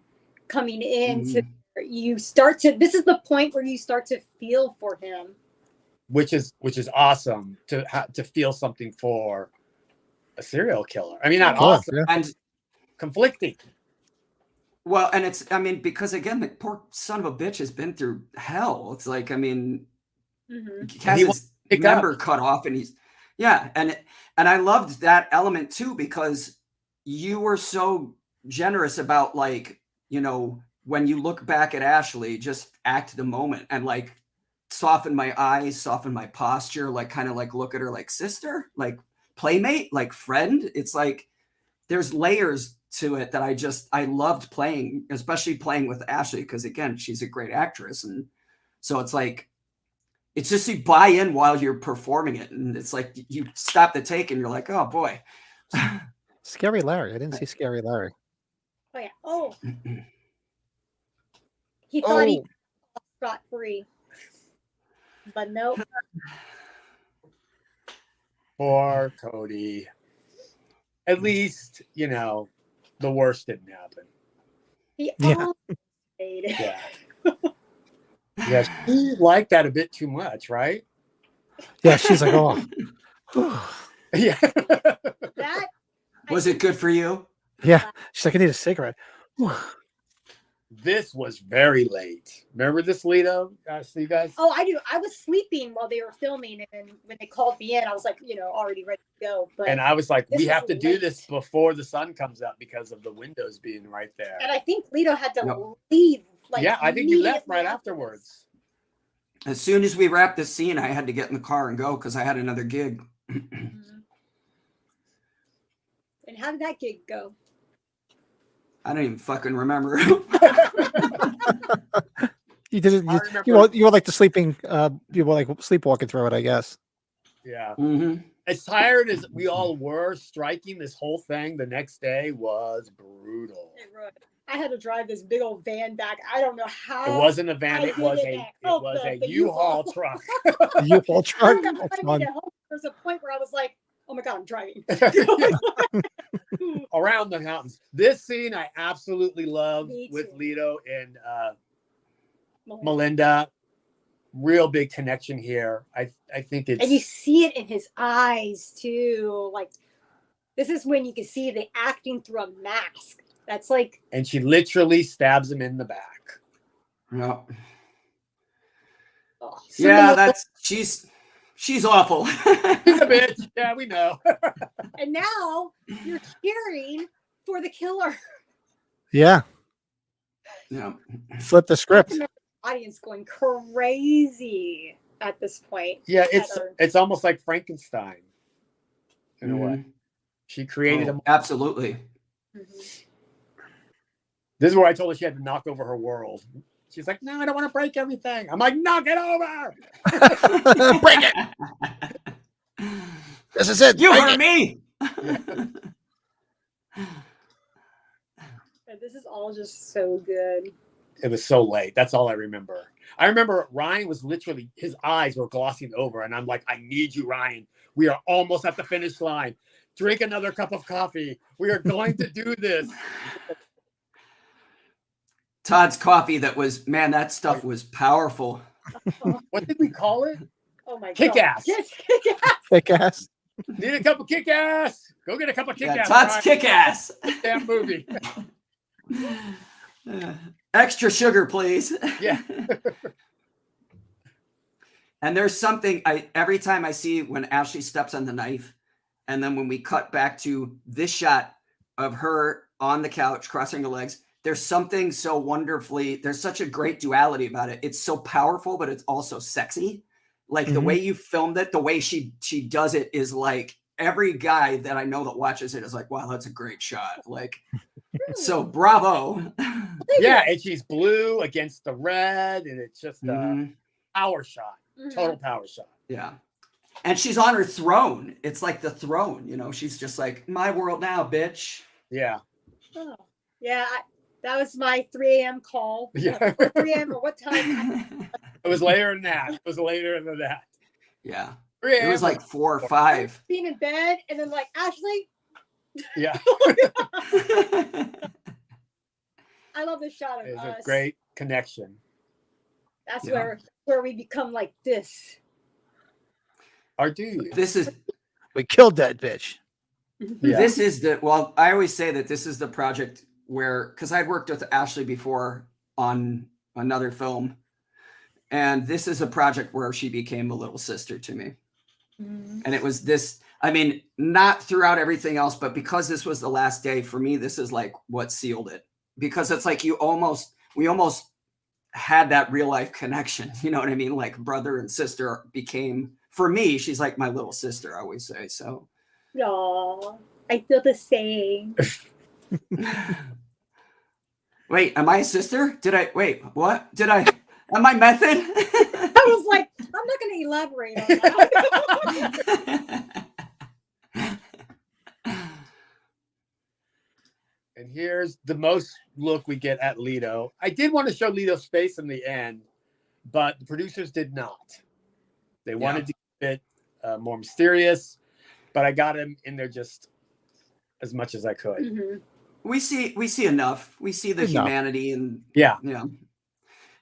coming in to Mhm. you start to this is the point where you start to feel for him. Which is awesome to feel something for a serial killer. I mean, not Sure, awesome, yeah. and conflicting. well, and it's I mean, because again, the poor son of a bitch has been through hell. It's like, I mean, Mhm. he And has he wants his to pick member up. cut off, and he's yeah, and I loved that element too because you were so generous about like, you know, when you look back at Ashley, just act the moment and like soften my eyes, soften my posture, like kind of like look at her like sister, like playmate, like friend. It's like there's layers to it that I loved playing, especially playing with Ashley because again, she's a great actress, and so it's like it's just you buy in while you're performing it, and it's like you stop the take and you're like, oh boy. Scary Larry. I didn't see Scary Larry. Oh yeah. Oh, he thought he got free, but no. Poor Cody. At least, you know, the worst didn't happen. He Yeah. almost made it. Yeah. Yeah, she liked that a bit too much, right? Yeah, she's like, oh. Yeah. That Was it good for you? Yeah. She's like, I need a cigarette. This was very late. Remember this, Lito? You guys? Oh, I do. I was sleeping while they were filming, and when they called me in, I was like, you know, already ready to go. But And I was like, this we was have to do late. this before the sun comes up because of the windows being right there. And I think Lito had to Yep. leave. Like, Yeah, I think you left immediately right after afterwards. As soon as we wrapped this scene, I had to get in the car and go because I had another gig. this. And how did that gig go? I don't even fucking remember. You didn't. I You, remember- you were like the sleeping. You were like sleepwalking through it, I guess. Yeah. Mhm. As tired as we all were, striking this whole thing the next day was brutal. I had to drive this big old van back. I don't know how. It wasn't a van, I it was did a it. Oh, the U-Haul U-Haul. truck. The U-Haul truck. I remember That's when I made fun. it home, there was a point where I was like, oh my God, I'm driving. Around the mountains. This scene I absolutely love Me with too. Lito and Melinda. Real big connection here. I think it's And you see it in his eyes too. Like, this is when you can see the acting through a mask. That's like, and she literally stabs him in the back. Yep. oh, Yeah, that's she's awful. She's a bitch. Yeah, we know. And now you're cheering for the killer. Yeah. Yeah. Flip the script. Audience going crazy at this point. Yeah, at her. it's almost like Frankenstein in a way. Mhm. She created Oh, him. absolutely. Mhm. This is where I told her she had to knock over her world. She's like, no, I don't want to break everything. I'm like, knock it over. Break it. This is it. You Break heard it. me. And this is all just so good. It was so late. That's all I remember. I remember Ryan was literally, his eyes were glossing over. And I'm like, I need you, Ryan. We are almost at the finish line. Drink another cup of coffee. We are going to do this. Todd's coffee that stuff was powerful. What did we call it? Oh my Kick God. ass. Yes, kick ass. Thick ass. Need a cup of kick ass. Go get a cup of kick Yeah, ass. Todd's Ryan. kick ass. Damn movie. Extra sugar, please. Yeah. And there's something every time I see when Ashley steps on the knife, and then when we cut back to this shot of her on the couch crossing her legs, there's something so wonderfully, there's such a great duality about it. It's so powerful, but it's also sexy. Like the way you filmed it, the way she does it is like every guy that I know that watches it is like, wow, that's a great shot. Like, so bravo. Yeah, and she's blue against the red, and it's just a Mhm. power shot. Total power shot. Yeah. And she's on her throne. It's like the throne, you know, she's just like, my world now, bitch. Yeah. Oh. Yeah, that was my 3 a.m. call. Yeah. Or 3 a.m. or what time? It was later than that. It was later than that. Yeah. 3 It was like 4 or 5. Being in bed and then like, Ashley, Yeah, I love the shot of it's us. a great connection. That's Yeah. where we become like this. Or do you? This is We killed that bitch. Yeah. This is the, well, I always say that this is the project where, because I'd worked with Ashley before on another film, and this is a project where she became a little sister to me. And it was this, I mean, not throughout everything else, but because this was the last day for me, this is like what sealed it. Because it's like we almost had that real life connection. You know what I mean? Like brother and sister became, for me, she's like my little sister, I always say. So. Aw, I feel the same. Wait, am I a sister? What? Am I method? I was like, I'm not going to elaborate on that. And here's the most look we get at Lito. I did want to show Lito's face in the end, but the producers did not. They wanted to keep it more mysterious, but I got him in there just as much as I could. Mm-hmm. We see enough. We see the humanity and yeah.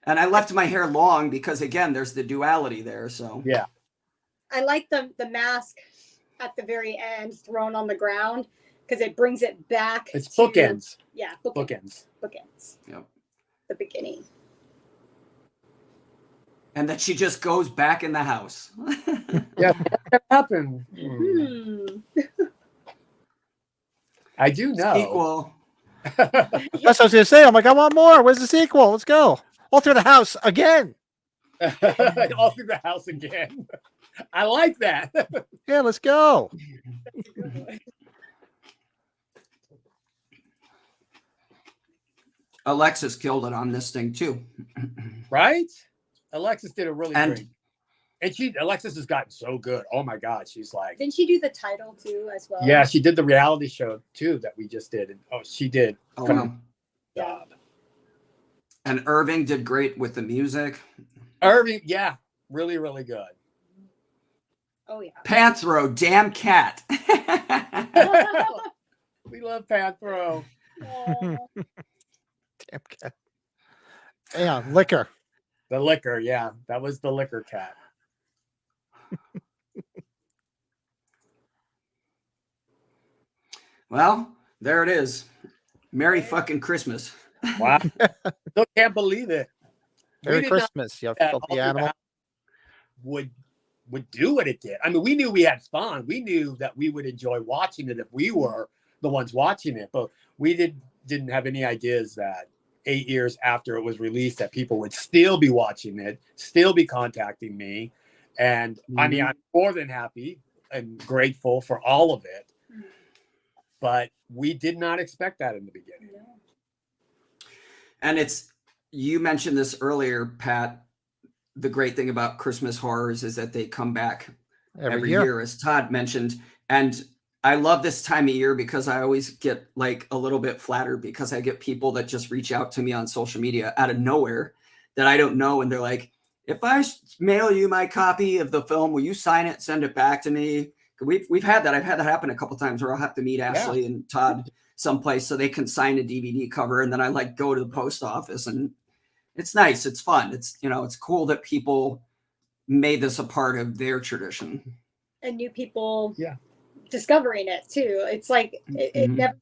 And I left my hair long because again, there's the duality there. So yeah. I like the mask at the very end thrown on the ground because it brings it back. It's bookends. Yeah, bookends. Yep. The beginning. And that she just goes back in the house. Yeah, that happened. I do know. Sequel. That's what I was going to say. I'm like, I want more. Where's the sequel? Let's go. All through the house again. All through the house again. I like that. Yeah, let's go. Alexis killed it on this thing too. Right? Alexis did a really And- great. And Alexis has gotten so good. Oh my God. She's like, Didn't she do the title too as well? yeah, she did the reality show too that we just did. And she did. Oh, Come wow. on. Job. And Irving did great with the music. Irving, yeah, really, really good. Oh yeah. Panthro, damn cat. We love Panthro. Aw. Damn cat. Yeah, liquor. The liquor, yeah. That was the liquor cat. Well, there it is. Merry fucking Christmas. Wow. Still can't believe it. We Merry did not Christmas. You that filthy All Through the animal. House would do what it did. I mean, we knew we had fun. We knew that we would enjoy watching it if we were the ones watching it, but we didn't have any ideas that 8 years after it was released that people would still be watching it, still be contacting me. And I mean, I'm more than happy and grateful for all of it. But we did not expect that in the beginning. And you mentioned this earlier, Pat. The great thing about Christmas horrors is that they come back every year, as Todd mentioned. And I love this time of year because I always get like a little bit flattered because I get people that just reach out to me on social media out of nowhere that I don't know. And they're like, if I mail you my copy of the film, will you sign it, send it back to me? We've had that. I've had that happen a couple of times where I'll have to meet Ashley and Todd someplace so they can sign a DVD cover. And then I like go to the post office, and it's nice. It's fun. It's, it's cool that people made this a part of their tradition. And new people discovering it too. It's like it never.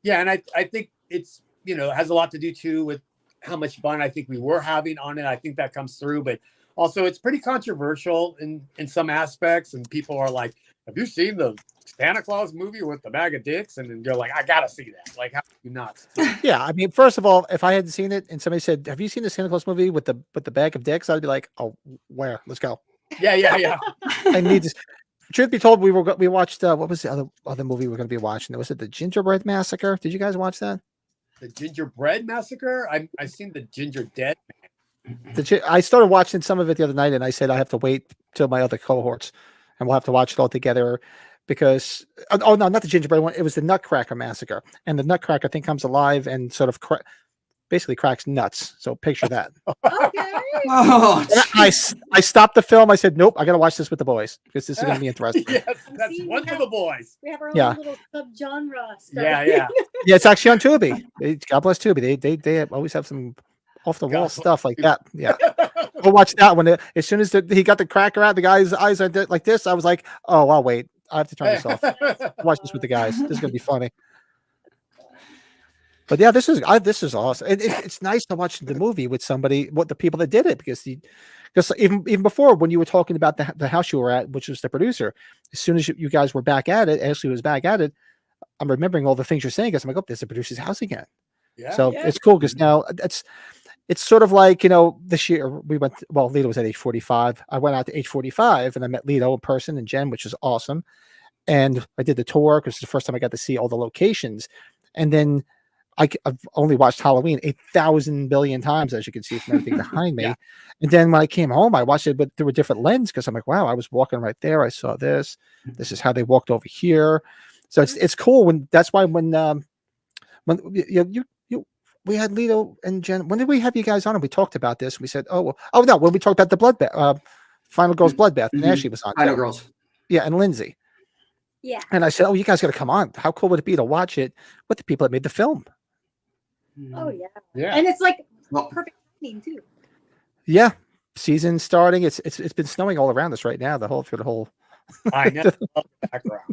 Yeah, and I think it's it has a lot to do too with how much fun I think we were having on it. I think that comes through, but also it's pretty controversial in some aspects, and people are like, "Have you seen the Santa Claus movie with the bag of dicks?" And then you're like, "I gotta see that." Like, how can you not? Yeah, I mean, first of all, if I hadn't seen it and somebody said, "Have you seen the Santa Claus movie with the bag of dicks?" I'd be like, "Oh, where? Let's go." Yeah. I need to. Truth be told, we watched what was the other movie we're going to be watching? Was it the Gingerbread Massacre? Did you guys watch that? The Gingerbread Massacre. I've seen the Ginger Dead. I started watching some of it the other night, and I said I have to wait till my other cohorts, and we'll have to watch it all together because no, not the Gingerbread one. It was the Nutcracker Massacre, and the Nutcracker thing comes alive and sort of basically cracks nuts. So picture that. Okay. Oh, And I stopped the film. I said, nope, I got to watch this with the boys because this is going to be interesting. Yes, that's See, one we for have- the boys. We have our own Yeah. little subgenre. Yeah, yeah. Yeah, it's actually on Tubi. God bless Tubi. They always have some off the wall God stuff like that. Yeah. Go watch that one. As soon as he got the cracker out, the guy's eyes are like this. I was like, oh, I'll wait. I have to turn this off. Watch this with the guys. This is gonna be funny. But yeah, this is awesome. It's nice to watch the movie with somebody, what the people that did it, because even before when you were talking about the house you were at, which was the producer, as soon as you guys were back at it, Ashley was back at it. I'm remembering all the things you're saying because I'm like, oh, there's the producer's house again. Yeah. So Yeah. it's cool because now it's sort of like, this year we went, well, Lito was at age 45. I went out to age 45 and I met Lito in person and Jen, which was awesome. And I did the tour because it's the first time I got to see all the locations. And then I've only watched Halloween 8,000 billion times, as you can see from everything behind me. Yeah. And then when I came home, I watched it through a different lens because I'm like, wow, I was walking right there. I saw this. This is how they walked over here. So it's cool that's why when we had Lito and Jen. When did we have you guys on? And we talked about this. We said, no, when we talked about the bloodbath, Final Girls Bloodbath, and Ashley was on. Final too. Girls. Yeah, and Lindsay. Yeah. And I said, you guys got to come on. How cool would it be to watch it with the people that made the film? Oh yeah. Yeah. And it's like Well, perfect timing too. Yeah, season starting. It's been snowing all around us right now. Through the whole. I know. Love the background.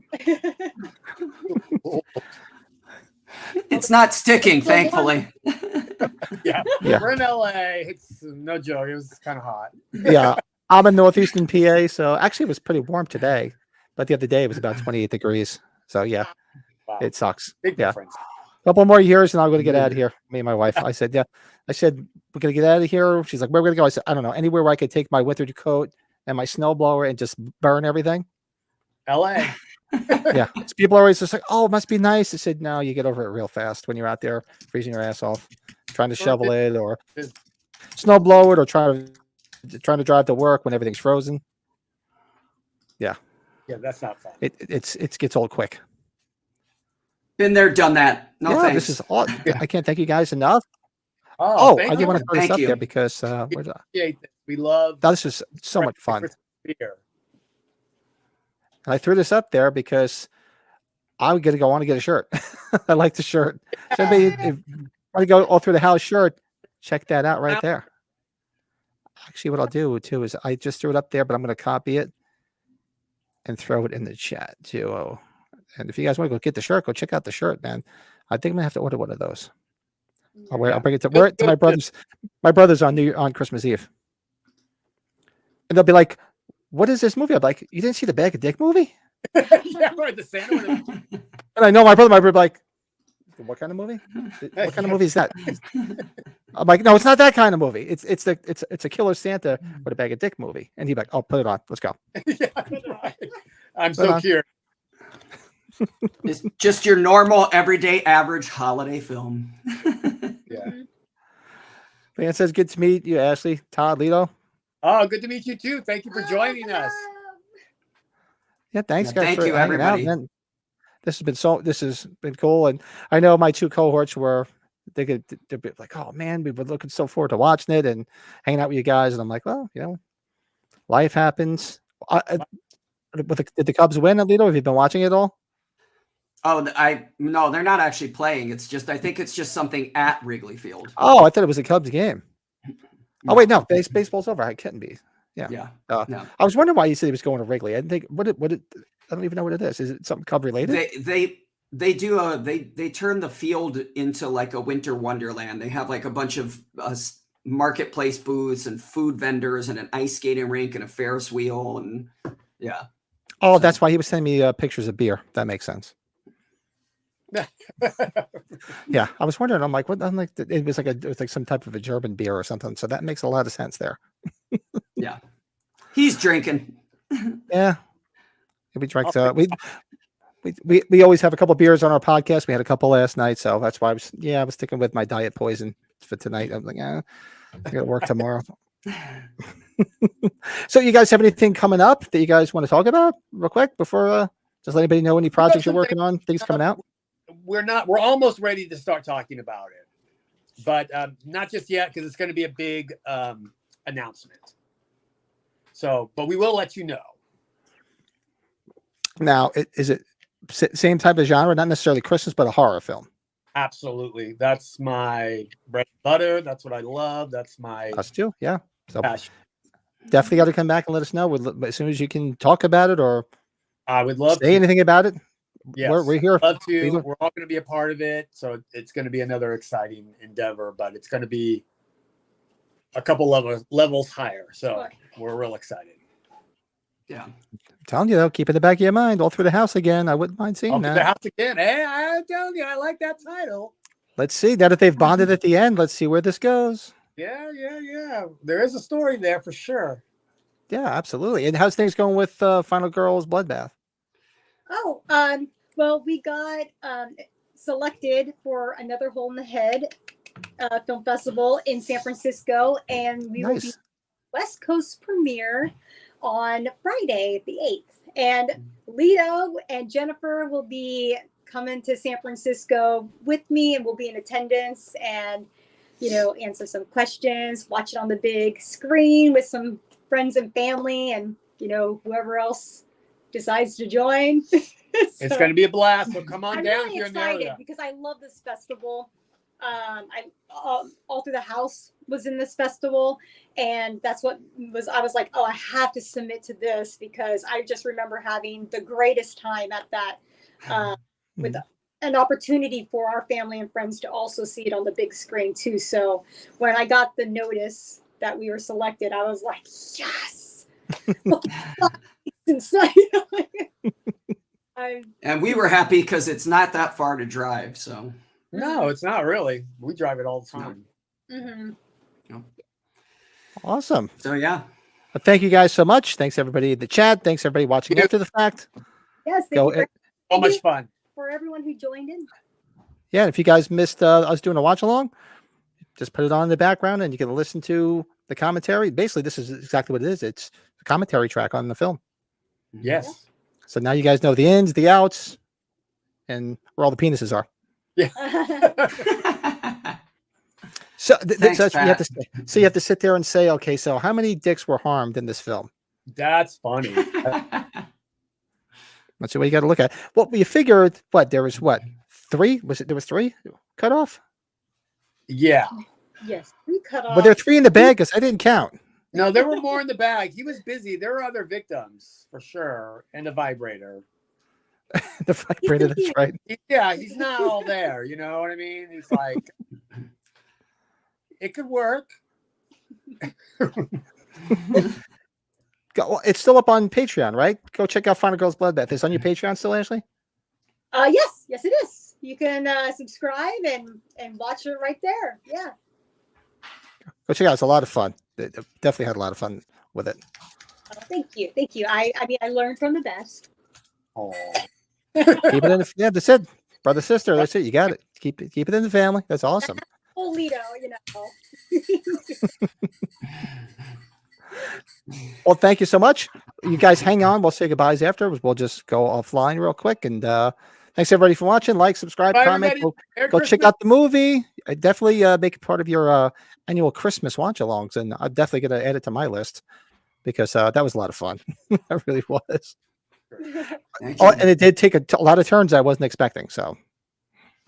it's not sticking, thankfully. Yeah. Yeah. We're in LA. It's no joke. It was kind of hot. Yeah, I'm in northeastern PA, so actually it was pretty warm today, but the other day it was about 28 degrees. So yeah, Wow. it sucks. Big Yeah. difference. Couple more years and I'm going to get out of here. Me and my wife. I said, yeah. I said, we're going to get out of here. She's like, where are we going to go? I said, I don't know. Anywhere where I could take my winter coat and my snowblower and just burn everything. LA. Yeah. So people are always just like, oh, it must be nice. I said, no, you get over it real fast when you're out there freezing your ass off, trying to shovel it or snowblow it or trying to drive to work when everything's frozen. Yeah. Yeah, that's not fun. It gets old quick. Been there, done that. No yeah, thanks. this is all. I can't thank you guys enough. Oh, I thank do you. want to throw this Thank up you. there because where's that? Appreciate this. We love This is so much fun. beer. And I threw this up there because I'm going to go on to get a shirt. I like the shirt. So if you want to go all through the house shirt, check that out right there. Actually, what I'll do too is I just threw it up there, but I'm going to copy it and throw it in the chat too. And if you guys want to go get the shirt, go check out the shirt, man. I think I'm gonna have to order one of those. I'll bring it to my brothers. My brothers on Christmas Eve, and they'll be like, "What is this movie?" I'm like, "You didn't see the Bag of Dick movie?" Yeah, right. The Santa one. And I know my brother like, "What kind of movie? What kind of movie is that?" I'm like, "No, it's not that kind of movie. It's a Killer Santa with a Bag of Dick movie." And he'd be like, "Oh, put it on. Let's go." Yeah, I'm so curious. It's just your normal, everyday, average holiday film. Yeah. Man says, "Good to meet you, Ashley, Todd, Lito." Oh, good to meet you too. Thank you for joining us. Yeah, thanks, Yeah, guys. thank for you, hanging out, everybody. man. This has been cool, and I know my two cohorts they'd be like, "Oh man, we were looking so forward to watching it and hanging out with you guys." And I'm like, "Well, life happens." Did the Cubs win, Lito? Have you been watching it all? Oh, no, they're not actually playing. It's just, I think it's just something at Wrigley Field. Oh, I thought it was a Cubs game. Oh wait, no, baseball's over. It couldn't be. Yeah. No. I was wondering why you said he was going to Wrigley. I didn't think I don't even know what it is. Is it something Cub related? They turn the field into like a winter wonderland. They have like a bunch of marketplace booths and food vendors and an ice skating rink and a Ferris wheel and yeah. Oh, that's why he was sending me pictures of beer. That makes sense. Yeah, I was wondering. I'm like, what? I'm like, it was like some type of a German beer or something. So that makes a lot of sense there. Yeah, he's drinking. Yeah, we drank. We always have a couple beers on our podcast. We had a couple last night, so that's why I was sticking with my diet poison for tonight. I'm like, I got to work tomorrow. So, you guys have anything coming up that you guys want to talk about real quick before? Just let anybody know any projects you're working on, things coming out. We're almost ready to start talking about it. but not just yet because it's going to be a big announcement. So, but we will let you know. Now, is it same type of genre? Not necessarily Christmas, but a horror film. Absolutely. That's my bread and butter. That's what I love. That's my Us too. Yeah. So passion. definitely got to come back and let us know as soon as you can talk about it or I would love say to. anything about it. Yes, We're here. Love to. We're all going to be a part of it. So it's going to be another exciting endeavor, but it's going to be a couple levels higher. So we're real excited. Yeah. I'm telling you, though, keep it in the back of your mind. All Through the House again. I wouldn't mind seeing All Through the that. House again. Hey, I'm telling you, I like that title. Let's see. Now that they've bonded at the end, let's see where this goes. Yeah. There is a story there for sure. Yeah, absolutely. And how's things going with Final Girls Bloodbath? Oh, well, we got selected for another Hole in the Head film festival in San Francisco, and we will be West Coast premiere on Friday, the 8th. And Lito and Jennifer will be coming to San Francisco with me, and we'll be in attendance and, answer some questions, watch it on the big screen with some friends and family and, whoever else decides to join. It's going to be a blast. So come on I'm down really if you're excited in the area. because I love this festival. All Through the House was in this festival, and that's what I was like, oh, I have to submit to this because I just remember having the greatest time at that with an opportunity for our family and friends to also see it on the big screen too. So when I got the notice that we were selected, I was like, yes. And we were happy because it's not that far to drive. So no, it's not really. We drive it all the time. Awesome. So yeah. Well, thank you guys so much. Thanks everybody in the chat. Thanks everybody watching after the fact. Yes, thank you so much fun for everyone who joined in. Yeah, if you guys missed us doing a watch along, just put it on in the background and you can listen to the commentary. Basically, this is exactly what it is. It's the commentary track on the film. Yes. So now you guys know the ins, the outs, and where all the penises are. Yeah. So, Thanks, so you have to sit there and say, okay, so how many dicks were harmed in this film? That's funny. Let's see what you got to look at. Well, you figured there was three? There was three cut off? Yeah. Yes, 3 cut off. Were there 3 in the bag? Because I didn't count. No, there were more in the bag. He was busy. There were other victims for sure, and the vibrator. The vibrator, that's right. Yeah, he's not all there. You know what I mean? He's like, it could work. It's still up on Patreon, right? Go check out Final Girls Bloodbath. It's on your Patreon still, Ashley? Yes, it is. You can subscribe and watch it right there. Yeah. Go check it out. It's a lot of fun. Definitely had a lot of fun with it. Oh, thank you. I mean, I learned from the best. Oh. Keep it in the, that's it. Brother, sister, that's it. You got it. Keep it in the family. That's awesome. Oh, Lito, Well, thank you so much. You guys hang on. We'll say goodbyes after. We'll just go offline real quick. And thanks everybody for watching. Like, subscribe, Bye, comment. Go check out the movie. I definitely make it part of your annual Christmas watch-alongs, and I'm definitely going to add it to my list because that was a lot of fun. It really was. And it did take a lot of turns I wasn't expecting. So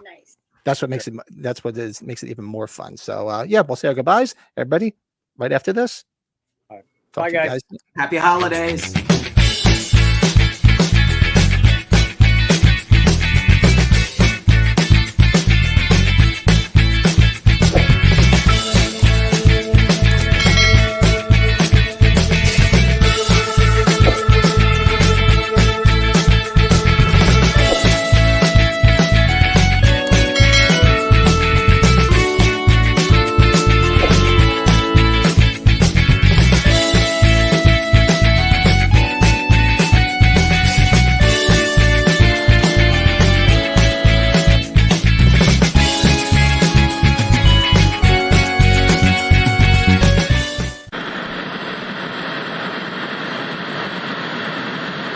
nice. That's what makes it. That's what makes it even more fun. So yeah, we'll say our goodbyes, everybody, right after this. Bye, guys. Happy holidays.